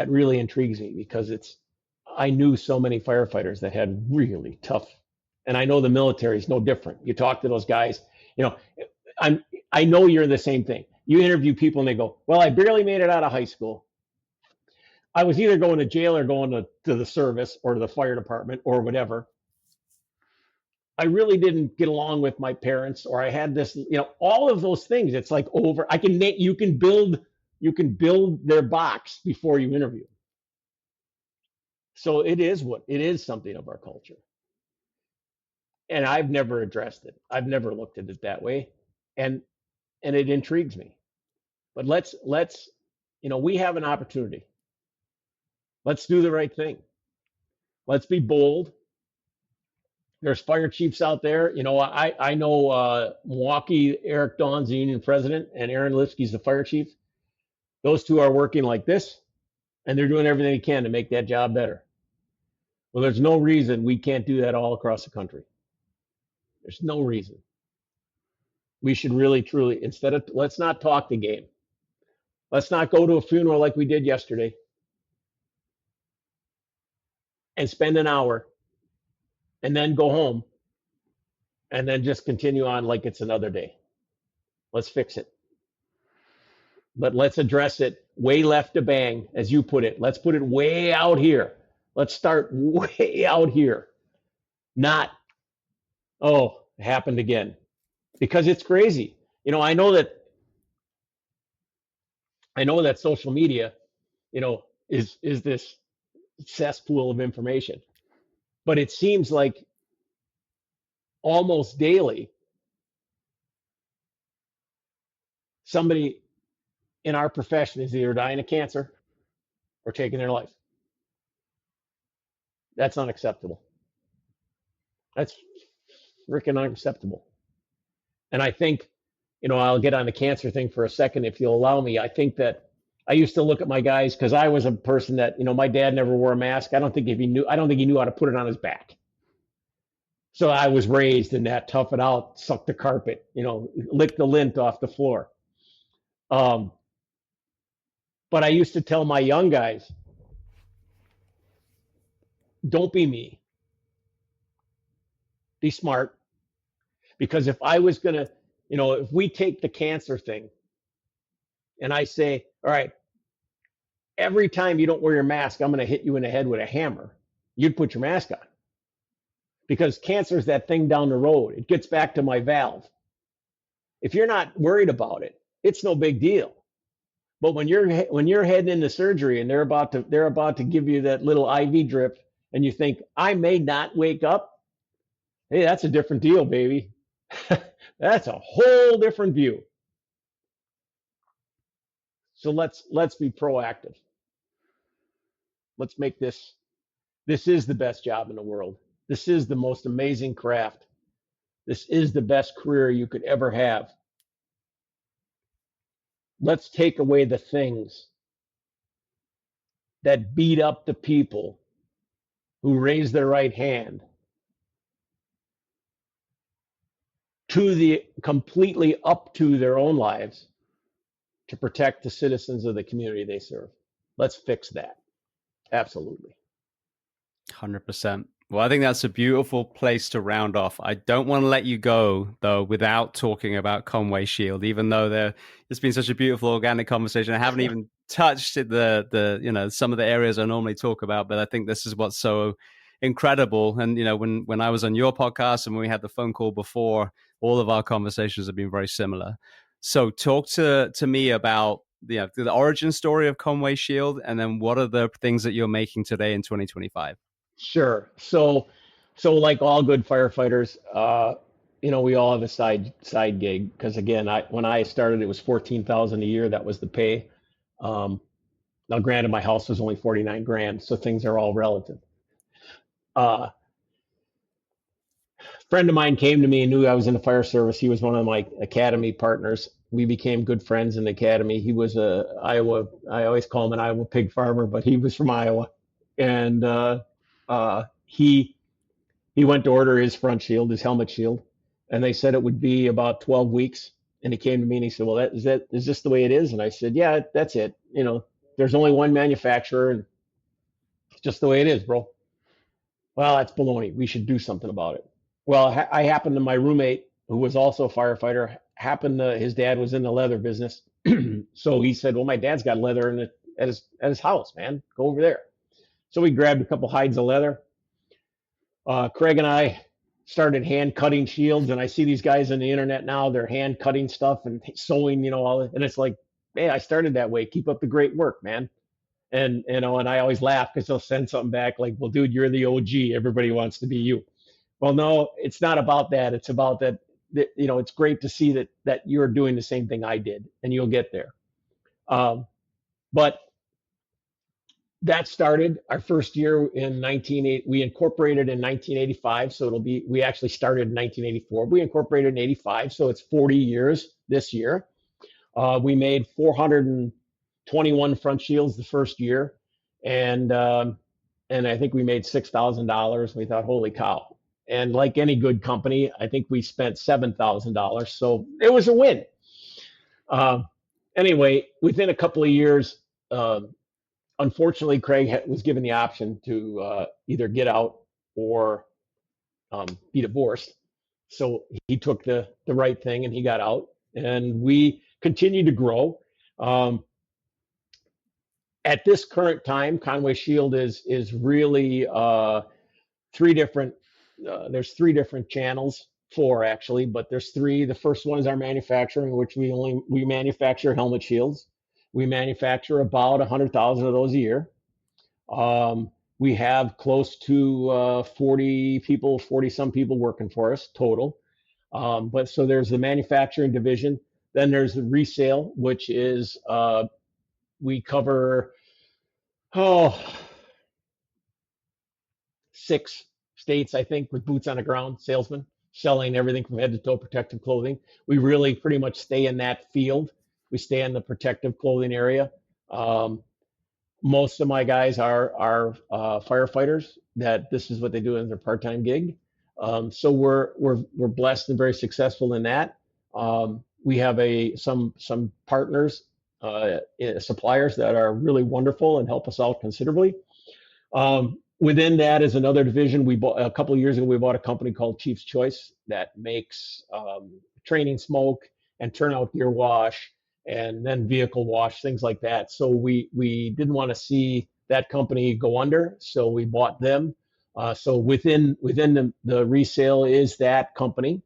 really intrigues me because I knew so many firefighters that had really tough, and I know the military is no different. You talk to those guys, I know you're the same thing. You interview people and they go, "Well, I barely made it out of high school. I was either going to jail or going to the service or to the fire department or whatever. I really didn't get along with my parents, or I had this, all of those things." It's like you can build can build their box before you interview. So it is something of our culture. And I've never addressed it. I've never looked at it that way. And it intrigues me. But let's we have an opportunity. Let's do the right thing. Let's be bold. There's fire chiefs out there. I know Milwaukee, Eric Dawn's the union president, and Aaron Lipsky's the fire chief. Those two are working like this, and they're doing everything they can to make that job better. Well, there's no reason we can't do that all across the country. There's no reason. We should really, truly, let's not talk the game. Let's not go to a funeral like we did yesterday and spend an hour and then go home and then just continue on like it's another day. Let's fix it. But let's address it way left of bang, as you put it. Let's put it way out here. Let's start way out here. Not, oh, it happened again. Because it's crazy. I know that social media, is this cesspool of information. But it seems like almost daily, somebody in our profession is either dying of cancer or taking their life. That's unacceptable. That's freaking unacceptable. And I think, I'll get on the cancer thing for a second if you'll allow me. I think that I used to look at my guys, because I was a person that, my dad never wore a mask. I don't think he knew how to put it on his back. So I was raised in that, tough it out, suck the carpet, lick the lint off the floor. But I used to tell my young guys, don't be me. Be smart. Because if I was going to, if we take the cancer thing and I say, all right, every time you don't wear your mask, I'm going to hit you in the head with a hammer, you'd put your mask on. Because cancer is that thing down the road. It gets back to my valve. If you're not worried about it, it's no big deal. But when you're heading into surgery and they're about to give you that little IV drip and you think, I may not wake up, hey, that's a different deal, baby. That's a whole different view. So let's be proactive. Let's make this is the best job in the world. This is the most amazing craft. This is the best career you could ever have. Let's take away the things that beat up the people who raise their right hand completely up to their own lives to protect the citizens of the community they serve. Let's fix that. Absolutely. 100%. Well, I think that's a beautiful place to round off. I don't want to let you go, though, without talking about Conway Shield, even though it's been such a beautiful organic conversation. I haven't even touched the some of the areas I normally talk about, but I think this is what's so incredible. And, when I was on your podcast and when we had the phone call before, all of our conversations have been very similar. So talk to me about the origin story of Conway Shield, and then what are the things that you're making today in 2025? Sure. So like all good firefighters, we all have a side gig, because again, when I started, it was $14,000 a year. That was the pay. Now, granted, my house was only $49,000, so things are all relative. A friend of mine came to me and knew I was in the fire service. He was one of my academy partners. We became good friends in the academy. He was I always call him an Iowa pig farmer, but he was from Iowa. And he went to order his front shield, his helmet shield, and they said it would be about 12 weeks. And he came to me and he said, well, is this the way it is? And I said, yeah, that's it. There's only one manufacturer, and it's just the way it is, bro. Well, that's baloney. We should do something about it. Well, I happened to, my roommate, who was also a firefighter, his dad was in the leather business. So he said, well, my dad's got leather at his house, man. Go over there. So we grabbed a couple hides of leather. Craig and I started hand cutting shields, and I see these guys on the internet now, they're hand cutting stuff and sewing, all, and it's like, hey, I started that way. Keep up the great work, man. And and I always laugh because they'll send something back like, well, dude, you're the OG. Everybody wants to be you. Well, no, it's not about that. It's about that it's great to see that you're doing the same thing I did, and you'll get there. But that started our first year in 1980. We incorporated in 1985, so we actually started in 1984. We incorporated in 85, so it's 40 years this year. We made 421 front shields the first year, and I think we made $6,000. We thought, holy cow! And like any good company, I think we spent $7,000. So it was a win. Anyway, within a couple of years, unfortunately, Craig was given the option to either get out or be divorced. So he took the right thing and he got out, and we continued to grow. At this current time, Conway Shield is really three different. There's three different channels, four actually, but there's three. The first one is our manufacturing, which we manufacture helmet shields. We manufacture about 100,000 of those a year. We have close to 40 some people working for us total. But so there's the manufacturing division. Then there's the resale, which is we cover 6 states, I think, with boots on the ground, salesmen selling everything from head to toe protective clothing. We really pretty much stay in that field. We stay in the protective clothing area. Most of my guys are firefighters. That this is what they do as their part-time gig. So we're blessed and very successful in that. We have some partners, suppliers that are really wonderful and help us out considerably. Within that is another division. We bought a couple of years ago. We bought a company called Chief's Choice that makes training smoke and turnout gear wash, and then vehicle wash, things like that. So we didn't want to see that company go under, so we bought them. So within the resale is that company.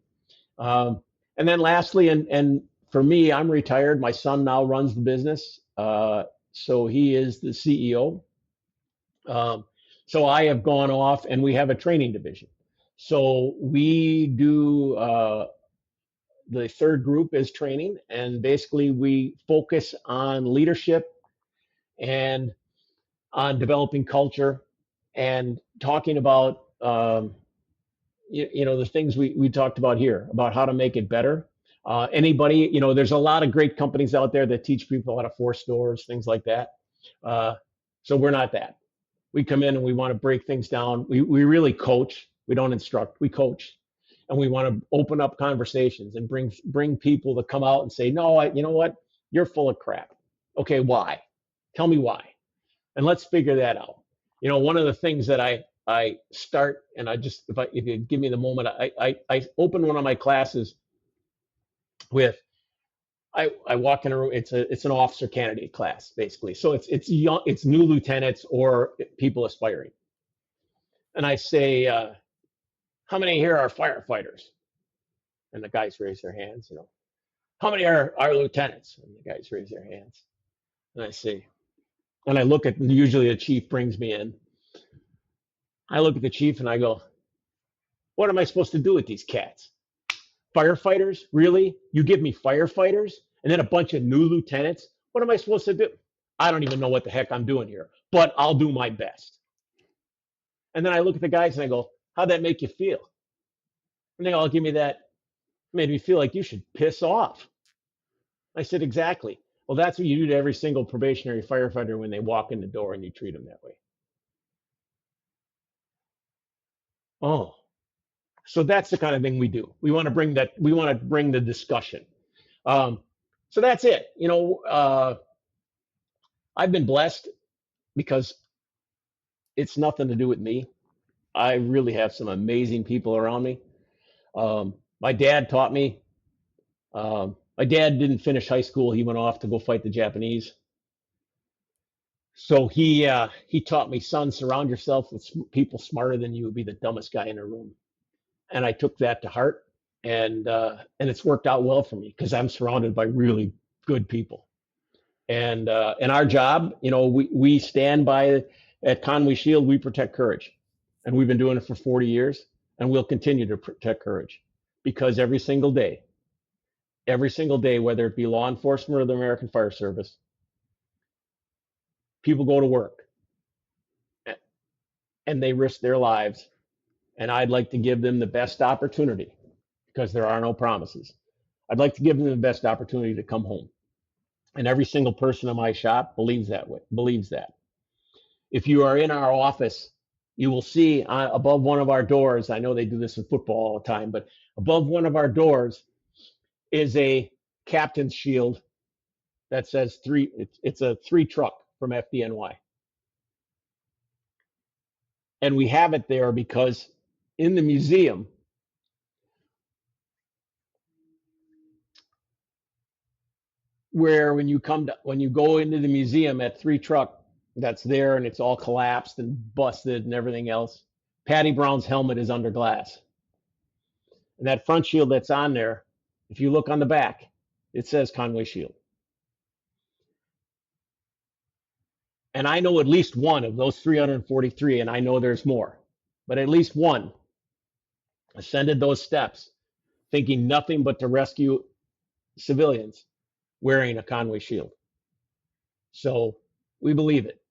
And then lastly, and for me, I'm retired. My son now runs the business, so he is the CEO. So I have gone off, and we have a training division. So we do the third group is training, and basically we focus on leadership and on developing culture and talking about the things we talked about here about how to make it better. Anybody, there's a lot of great companies out there that teach people how to force doors, things like that. So we're not that. We come in and we want to break things down. We really coach. We don't instruct. We coach, and we want to open up conversations and bring people to come out and say, no, you know what? You're full of crap. Okay, why? Tell me why, and let's figure that out. One of the things that I start, and if you give me the moment, I open one of my classes with. I walk in a room. It's an officer candidate class, basically. So it's new lieutenants or people aspiring. And I say, how many here are firefighters? And the guys raise their hands. How many are lieutenants? And the guys raise their hands. And I say, and I look at, usually the chief brings me in. I look at the chief and I go, what am I supposed to do with these cats? Firefighters? Really? You give me firefighters? And then a bunch of new lieutenants? What am I supposed to do? I don't even know what the heck I'm doing here, but I'll do my best. And then I look at the guys and I go, how'd that make you feel? And they all give me that, made me feel like you should piss off. I said, exactly. Well, that's what you do to every single probationary firefighter when they walk in the door, and you treat them that way. Oh, so that's the kind of thing we do. We want to bring the discussion. So that's it. I've been blessed because it's nothing to do with me. I really have some amazing people around me. My dad taught me. My dad didn't finish high school. He went off to go fight the Japanese. So he taught me, son, surround yourself with people smarter than you. Would be the dumbest guy in the room. And I took that to heart, and it's worked out well for me because I'm surrounded by really good people. And our job, we stand by at Conway Shield, we protect courage. And we've been doing it for 40 years, and we'll continue to protect courage, because every single day, whether it be law enforcement or the American Fire Service, people go to work and they risk their lives. And I'd like to give them the best opportunity, because there are no promises. I'd like to give them the best opportunity to come home. And every single person in my shop believes that. If you are in our office, you will see above one of our doors, I know they do this in football all the time, but above one of our doors is a captain's shield that says it's a 3 truck from FDNY. And we have it there because in the museum, where when you go into the museum at 3 truck that's there, and it's all collapsed and busted and everything else, Patty Brown's helmet is under glass. And that front shield that's on there, if you look on the back, it says Conway Shield. And I know at least one of those 343, and I know there's more, but at least one ascended those steps thinking nothing but to rescue civilians wearing a Conway Shield. So we believe it.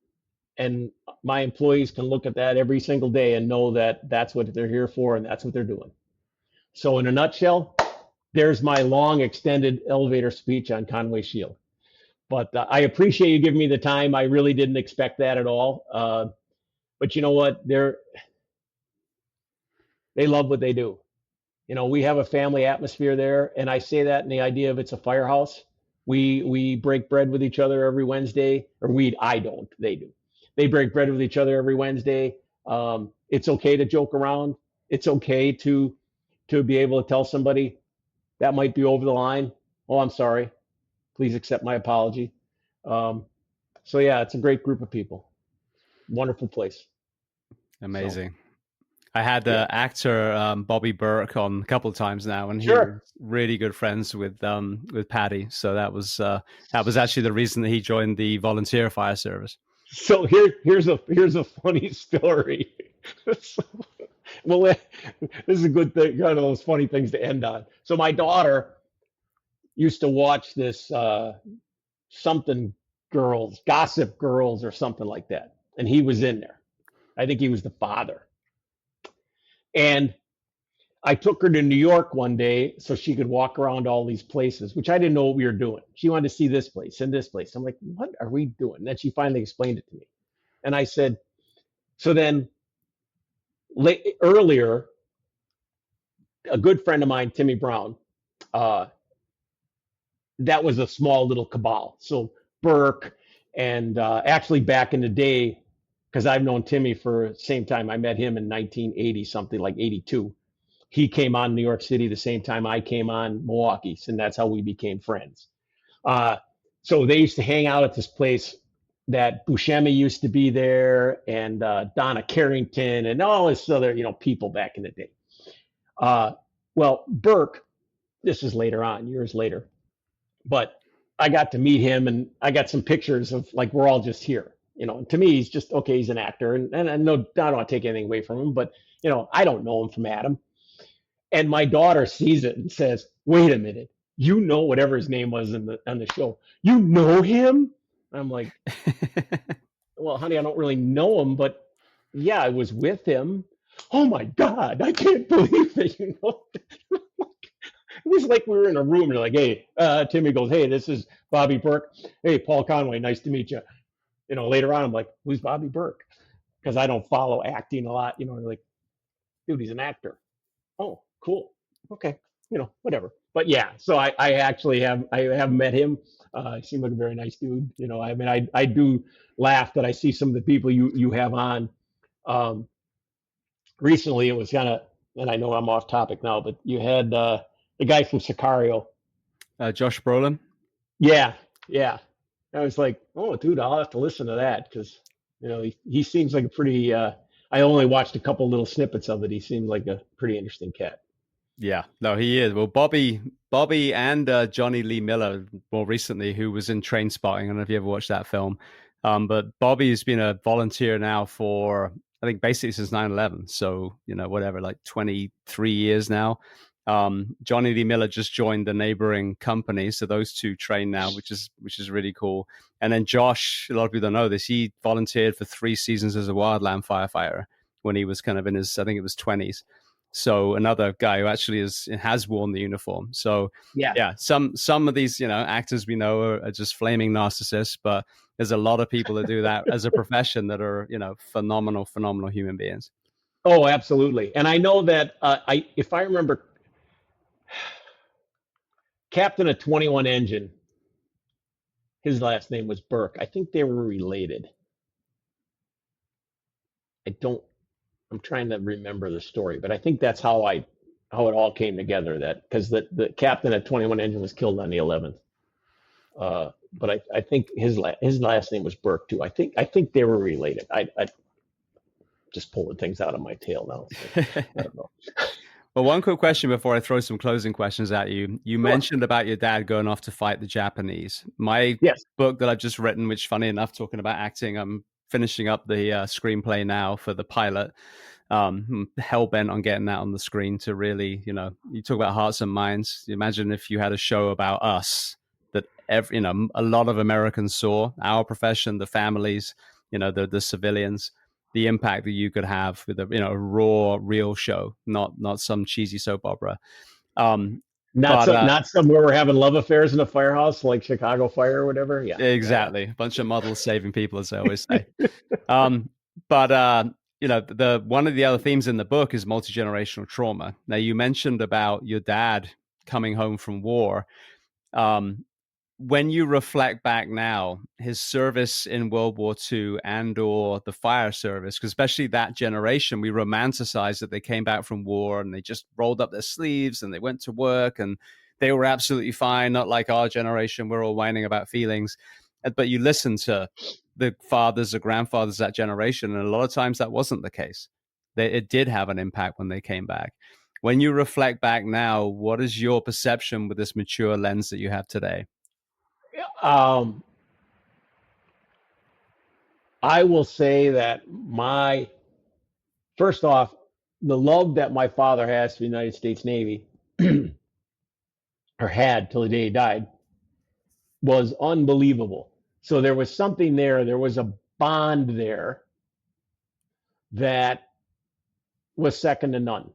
And my employees can look at that every single day and know that that's what they're here for, and that's what they're doing. So in a nutshell, there's my long extended elevator speech on Conway Shield. But I appreciate you giving me the time. I really didn't expect that at all. But you know what? They love what they do. We have a family atmosphere there, and I say that in the idea of it's a firehouse. We break bread with each other every Wednesday, or I don't, they do. They break bread with each other every Wednesday. It's okay to joke around. It's okay to be able to tell somebody that might be over the line. Oh, I'm sorry. Please accept my apology. So yeah, it's a great group of people. Wonderful place. Amazing. I had the actor Bobby Burke on a couple of times now, and Sure. he's really good friends with Patty. So that was actually the reason that he joined the volunteer fire service. So here's a funny story. Well, this is a good thing, one of those funny things to end on. So my daughter used to watch this something girls, Gossip Girls or something like that, and he was in there. I think he was the father. And I took her to New York one day so she could walk around all these places, which I didn't know what we were doing. She wanted to see this place and this place. I'm like, what are we doing? And then she finally explained it to me. And I said, so then earlier, a good friend of mine, Timmy Brown, that was a small little cabal. So Burke, and actually back in the day, because I've known Timmy for the same time, I met him in 1980, something like 82. He came on New York City the same time I came on Milwaukee, and that's how we became friends. So they used to hang out at this place that Buscemi used to be there, and Donna Carrington, and all this other people back in the day. Well, Burke, this is later on, years later, but I got to meet him, and I got some pictures of like we're all just here. And to me, he's just okay. He's an actor, and I don't want to take anything away from him, but I don't know him from Adam. And my daughter sees it and says, "Wait a minute, whatever his name was on the show, you know him?" I'm like, "Well, honey, I don't really know him, but yeah, I was with him." "Oh my God, I can't believe that you know." It was like we were in a room. You're like, "Hey," Timmy goes, "Hey, this is Bobby Burke. Hey, Paul Conway, nice to meet you." Later on, I'm like, "Who's Bobby Burke?" Because I don't follow acting a lot. Like, dude, he's an actor. Oh, cool. Okay. Whatever. But yeah, so I actually have met him. He seemed like a very nice dude. I do laugh that I see some of the people you have on. Recently, it was kind of, and I know I'm off topic now, but you had the guy from Sicario. Josh Brolin. Yeah. I was like, oh, dude, I'll have to listen to that because, he seems like a pretty, I only watched a couple little snippets of it. He seemed like a pretty interesting cat. Yeah, no, he is. Well, Bobby, and Johnny Lee Miller more recently, who was in Train Spotting. I don't know if you ever watched that film. But Bobby's been a volunteer now for, I think, basically since 9/11. So, whatever, like 23 years now. Johnny Lee Miller just joined the neighboring company. So those two train now, which is really cool. And then Josh, a lot of people don't know this, he volunteered for 3 seasons as a wildland firefighter when he was kind of in his, I think it was 20s. So another guy who actually has worn the uniform. So yeah, some of these actors we know are just flaming narcissists, but there's a lot of people that do that as a profession that are phenomenal human beings. Oh, absolutely. And I know that if I remember, captain of 21 Engine, his last name was Burke. I think they were related. I'm trying to remember the story, but I think that's how it all came together. That because the captain at 21 Engine was killed on the 11th. But I think his last name was Burke too. I think they were related. I just pulling things out of my tail now. So, I don't know. Well, one quick question before I throw some closing questions at you. You mentioned about your dad going off to fight the Japanese. My book that I've just written, which funny enough, talking about acting, I'm finishing up the screenplay now for the pilot. I'm hell-bent on getting that on the screen to really, you talk about hearts and minds. Imagine if you had a show about us that a lot of Americans saw, our profession, the families, the civilians, the impact that you could have with a raw, real show, not some cheesy soap opera. Not somewhere we're having love affairs in a firehouse like Chicago Fire or whatever. Yeah, exactly. A bunch of models saving people, as I always say. One of the other themes in the book is multi-generational trauma. Now, you mentioned about your dad coming home from war. When you reflect back now, his service in World War II and or the fire service, because especially that generation, we romanticize that they came back from war and they just rolled up their sleeves and they went to work and they were absolutely fine, not like our generation, we're all whining about feelings. But you listen to the fathers or grandfathers of that generation, and a lot of times that wasn't the case. It did have an impact when they came back. When you reflect back now, what is your perception with this mature lens that you have today? I will say that first off, the love that my father has for the United States Navy, or had till the day he died, was unbelievable. So there was something there. There was a bond there that was second to none.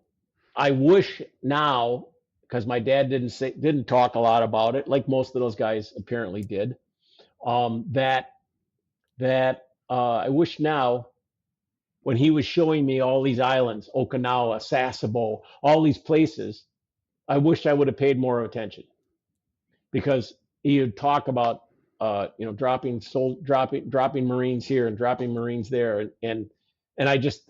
I wish now, because my dad didn't talk a lot about it, like most of those guys apparently did, that I wish now, when he was showing me all these islands, Okinawa, Sasebo, all these places, I wish I would have paid more attention, because he would talk about dropping Marines here and dropping Marines there, and I just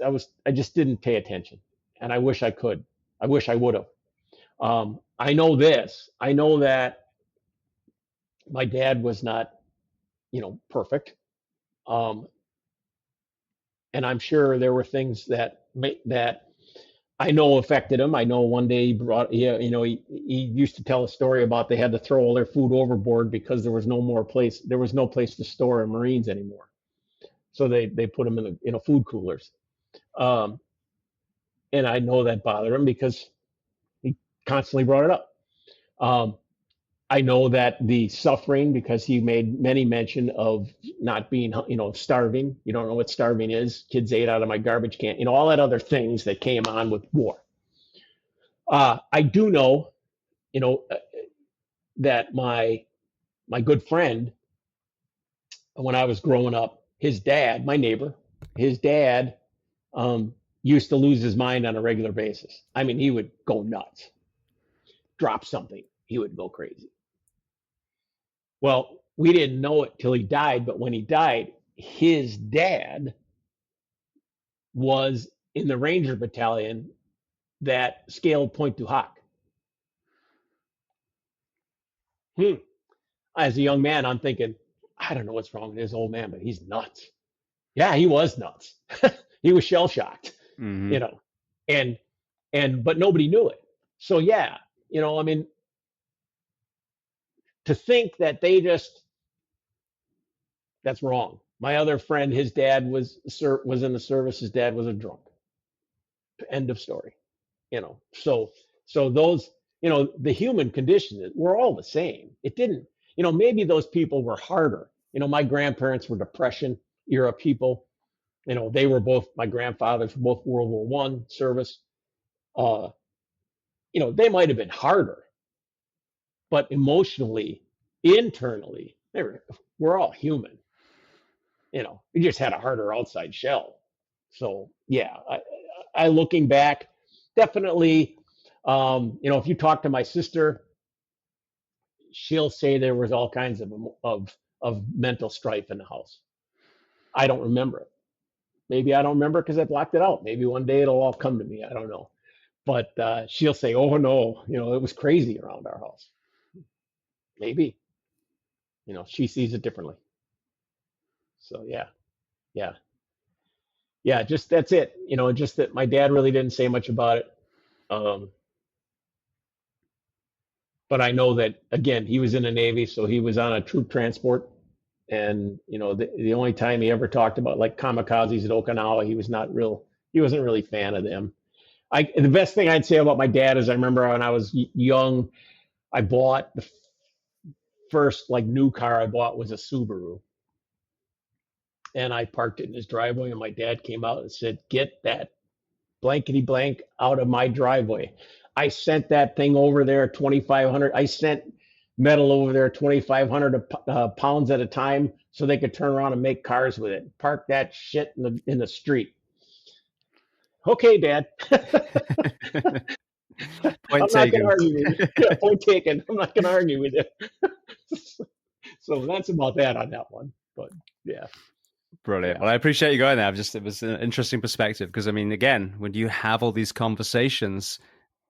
didn't pay attention, and I wish I could. I wish I would have. I know this. I know that my dad was not, perfect. And I'm sure there were things that I know affected him. I know one day he used to tell a story about they had to throw all their food overboard because there was no place to store Marines anymore. So they put them in food coolers. And I know that bothered him because he constantly brought it up. I know that the suffering, because he made many mention of not being, starving. You don't know what starving is. Kids ate out of my garbage can, all that other things that came on with war. I do know, that my good friend, when I was growing up, his dad, my neighbor, his dad used to lose his mind on a regular basis. I mean, he would go nuts, drop something, he would go crazy. Well, we didn't know it till he died, but when he died, his dad was in the Ranger Battalion that scaled Point du Hoc. As a young man, I'm thinking, I don't know what's wrong with this old man, but he's nuts. Yeah, he was nuts. He was shell shocked, Mm-hmm. but nobody knew it. So yeah, I mean, to think that that's wrong. My other friend, his dad was in the service. His dad was a drunk. End of story. So those, the human condition, we're all the same. It didn't, maybe those people were harder. My grandparents were Depression era people. They were both, my grandfathers were both World War One service. Uh, they might have been harder, but emotionally, internally, we're all human. We just had a harder outside shell. So yeah, I looking back, definitely, if you talk to my sister, she'll say there was all kinds of mental strife in the house. I don't remember it. Maybe I don't remember because I blocked it out. Maybe one day it'll all come to me. I don't know. But she'll say, "Oh no, it was crazy around our house." Maybe, she sees it differently. So yeah, yeah, yeah. Just that's it. Just that my dad really didn't say much about it. Um, but I know that again, he was in the Navy, so he was on a troop transport. And the only time he ever talked about like kamikazes at Okinawa, he wasn't really a fan of them. The best thing I'd say about my dad is I remember when I was young, I bought the first like new car I bought was a Subaru, and I parked it in his driveway, and my dad came out and said, "Get that blankety blank out of my driveway." I sent that thing over there 2,500. I sent metal over there 2,500 pounds at a time so they could turn around and make cars with it. Park that shit in the street. Okay, Dad. I'm Point not going to taken. argue with you. Yeah, point taken. I'm not going to argue with you. So that's about that on that one. But yeah. Brilliant. Yeah. Well, I appreciate you going there. It was an interesting perspective because, I mean, again, when you have all these conversations,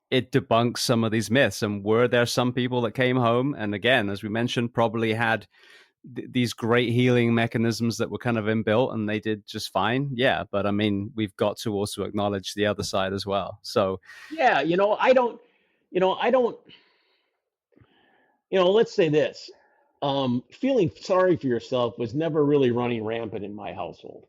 it debunks some of these myths. And were there some people that came home and, again, as we mentioned, probably had these great healing mechanisms that were kind of inbuilt and they did just fine? Yeah. But I mean, we've got to also acknowledge the other side as well. So yeah, I don't, let's say this. Feeling sorry for yourself was never really running rampant in my household.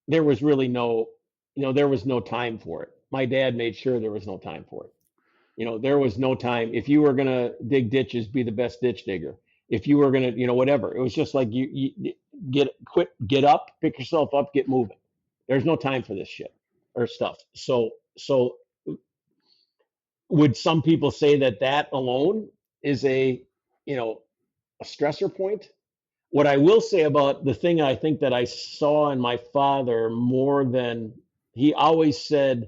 There was really there was no time for it. My dad made sure there was no time for it. There was no time. If you were going to dig ditches, be the best ditch digger. If you were going to, whatever, it was just like you get up, pick yourself up, get moving. There's no time for this shit or stuff. So would some people say that alone is a stressor point? What I will say about the thing I think that I saw in my father more than he always said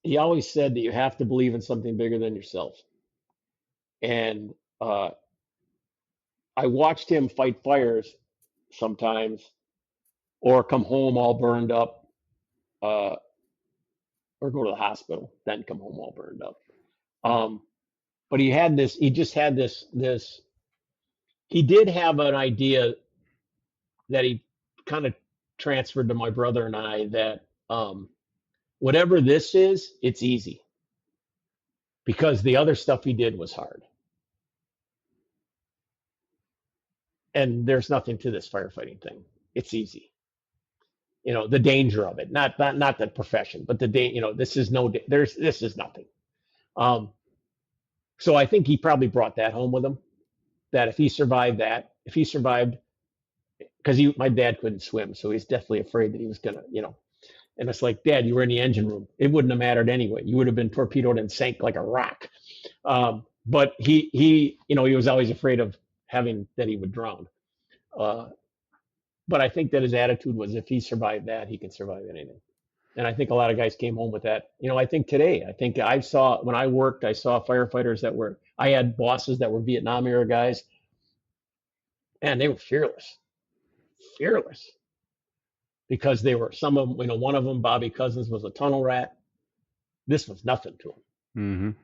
that you have to believe in something bigger than yourself. And I watched him fight fires sometimes or come home all burned up, or go to the hospital, then come home all burned up. But he just had this, he did have an idea that he kind of transferred to my brother and I that whatever this is, it's easy because the other stuff he did was hard. And there's nothing to this firefighting thing. It's easy. The danger of it, not the profession, but this is this is nothing. So I think he probably brought that home with him, that if he survived, because my dad couldn't swim, so he's definitely afraid that he was gonna, and it's like, Dad, you were in the engine room. It wouldn't have mattered anyway. You would have been torpedoed and sank like a rock. But he was always afraid of that he would drown. But I think that his attitude was, if he survived that, he can survive anything. And I think a lot of guys came home with that. I think today, when I worked, I saw firefighters I had bosses that were Vietnam era guys, and they were fearless because some of them, one of them, Bobby Cousins, was a tunnel rat. This was nothing to him,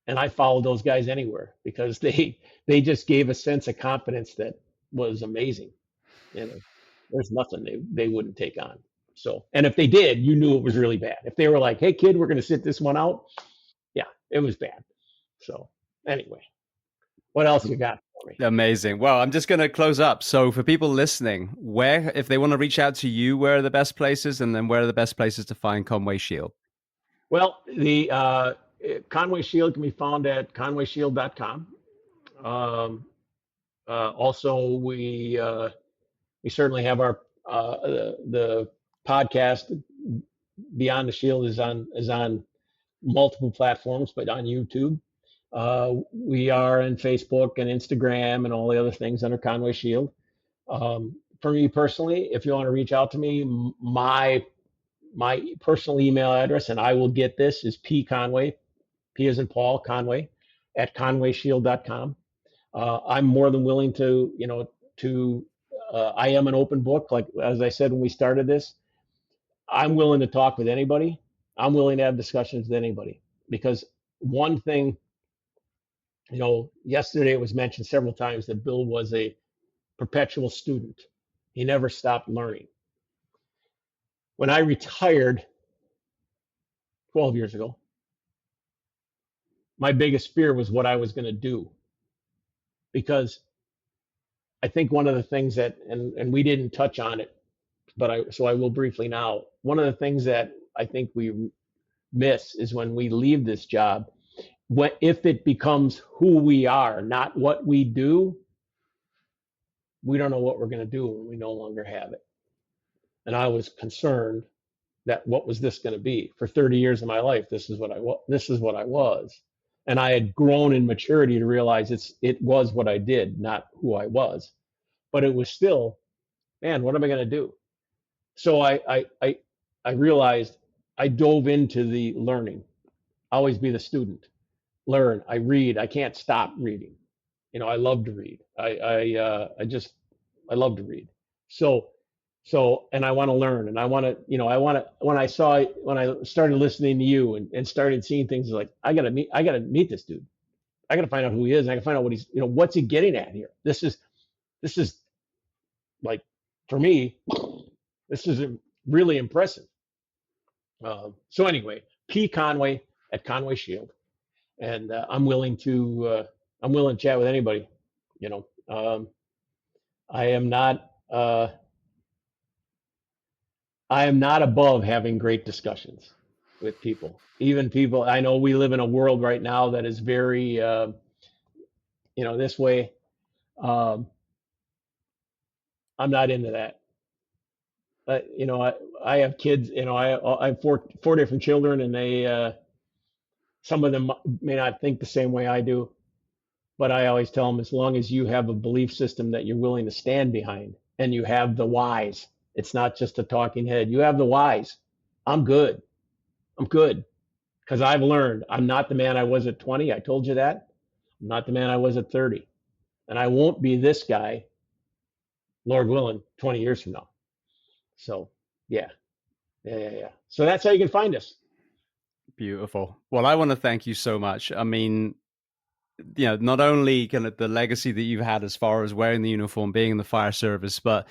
and I followed those guys anywhere because they just gave a sense of confidence that was amazing. There's nothing they wouldn't take on. So, and if they did, you knew it was really bad. If they were like, "Hey, kid, we're going to sit this one out," yeah, it was bad. So, anyway, what else you got for me? Amazing. Well, I'm just going to close up. So for people listening, where, if they want to reach out to you, where are the best places? And then where are the best places to find Conway Shield? Well, the Conway Shield can be found at conwayshield.com. Also, we certainly have our the podcast Beyond the Shield is on multiple platforms, but on YouTube. We are on Facebook and Instagram and all the other things under Conway Shield. For me personally, if you want to reach out to me, my personal email address, and I will get this, is pconway, P as in Paul, Conway, at conwayshield.com. I'm more than willing to, I am an open book. Like, as I said when we started this, I'm willing to talk with anybody. I'm willing to have discussions with anybody, because one thing, yesterday it was mentioned several times that Bill was a perpetual student. He never stopped learning. When I retired 12 years ago, my biggest fear was what I was going to do, because I think one of the things that, and we didn't touch on it, but I will briefly now. One of the things that I think we miss is when we leave this job, if it becomes who we are, not what we do, we don't know what we're going to do when we no longer have it. And I was concerned that what was this going to be? For 30 years of my life, this is what I was. And I had grown in maturity to realize it was what I did, not who I was. But it was still, man, what am I going to do? So I realized, I dove into the learning. Always be the student. Learn. I read. I can't stop reading. I love to read. I love to read. So, and I want to learn, and I want to, when I started listening to you and started seeing things, like, I got to meet this dude. I got to find out who he is. And I got to find out what he's, what's he getting at here? This is like, for me, this is really impressive. So anyway, P Conway at Conway Shield, and I'm willing to chat with anybody. I am not above having great discussions with people. Even people, I know we live in a world right now that is very, this way. I'm not into that. I have kids. I have four different children, and they, some of them may not think the same way I do, but I always tell them, as long as you have a belief system that you're willing to stand behind, and you have the whys, it's not just a talking head. You have the whys. I'm good. Because I've learned I'm not the man I was at 20. I told you that. I'm not the man I was at 30. And I won't be this guy, Lord willing, 20 years from now. So, yeah. So that's how you can find us. Beautiful. Well, I want to thank you so much. I mean, not only kind of the legacy that you've had as far as wearing the uniform, being in the fire service, but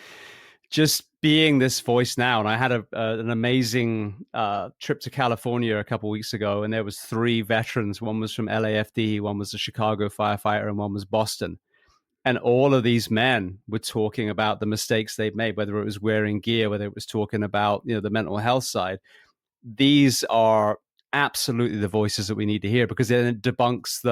just being this voice now. And I had an amazing trip to California a couple of weeks ago, and there was 3 veterans. One was from LAFD, one was a Chicago firefighter, and one was Boston. And all of these men were talking about the mistakes they've made, whether it was wearing gear, whether it was talking about, the mental health side. These are absolutely the voices that we need to hear, because then it debunks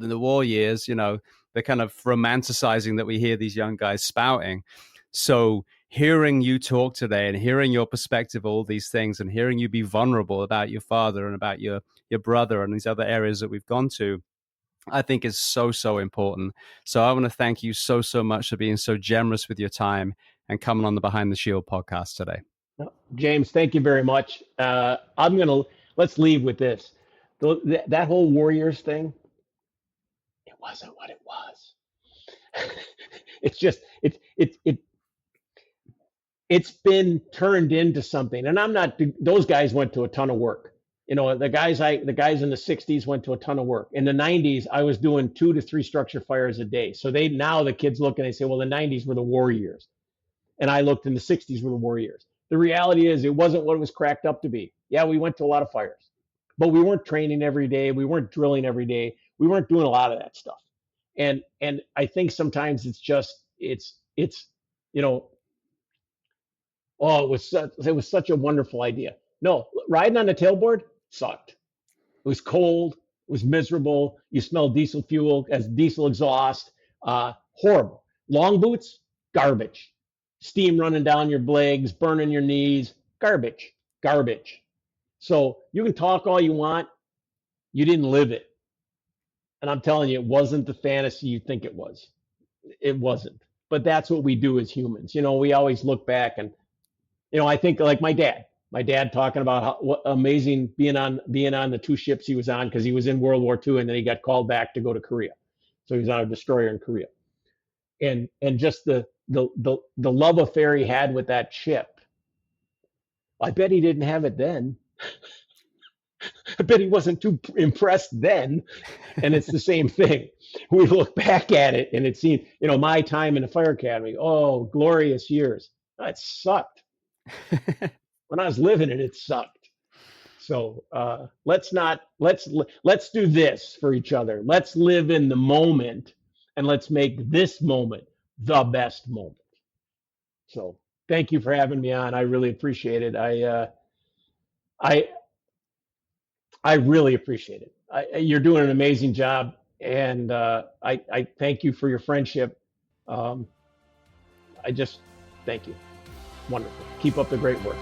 in the war years, the kind of romanticizing that we hear these young guys spouting. So hearing you talk today and hearing your perspective, all these things, and hearing you be vulnerable about your father and about your brother and these other areas that we've gone to, I think is so, so important. So I want to thank you so, so much for being so generous with your time and coming on the Behind the Shield podcast today. James, thank you very much. Let's leave with this. That whole Warriors thing, it wasn't what it was. It's just, it's been turned into something. And those guys went to a ton of work. The guys in the 60s went to a ton of work. In the 90s, I was doing 2 to 3 structure fires a day. So now the kids look and they say, well, the 90s were the war years. And I looked, in the 60s were the war years. The reality is it wasn't what it was cracked up to be. Yeah, we went to a lot of fires, but we weren't training every day. We weren't drilling every day. We weren't doing a lot of that stuff. And I think sometimes it's you know, oh, it was such a wonderful idea. No, riding on the tailboard sucked. It was cold. It was miserable. You smelled diesel fuel as diesel exhaust. Horrible. Long boots, garbage. Steam running down your legs, burning your knees, garbage, garbage. So you can talk all you want. You didn't live it. And I'm telling you, it wasn't the fantasy you think it was. It wasn't. But that's what we do as humans. You know, we always look back and, you know, I think like my dad talking about how what amazing being on the two ships he was on because he was in World War II and then he got called back to go to Korea. So he was on a destroyer in Korea. And just the love affair he had with that ship. I bet he didn't have it then. I bet he wasn't too impressed then. And it's the same thing. We look back at it and it seemed, you know, my time in the fire academy, oh, glorious years. It sucked. When I was living it, it sucked. So let's do this for each other. Let's live in the moment and let's make this moment the best moment. So thank you for having me on. I really appreciate it. I really appreciate it. You're doing an amazing job, and I thank you for your friendship. I just thank you. Wonderful. Keep up the great work.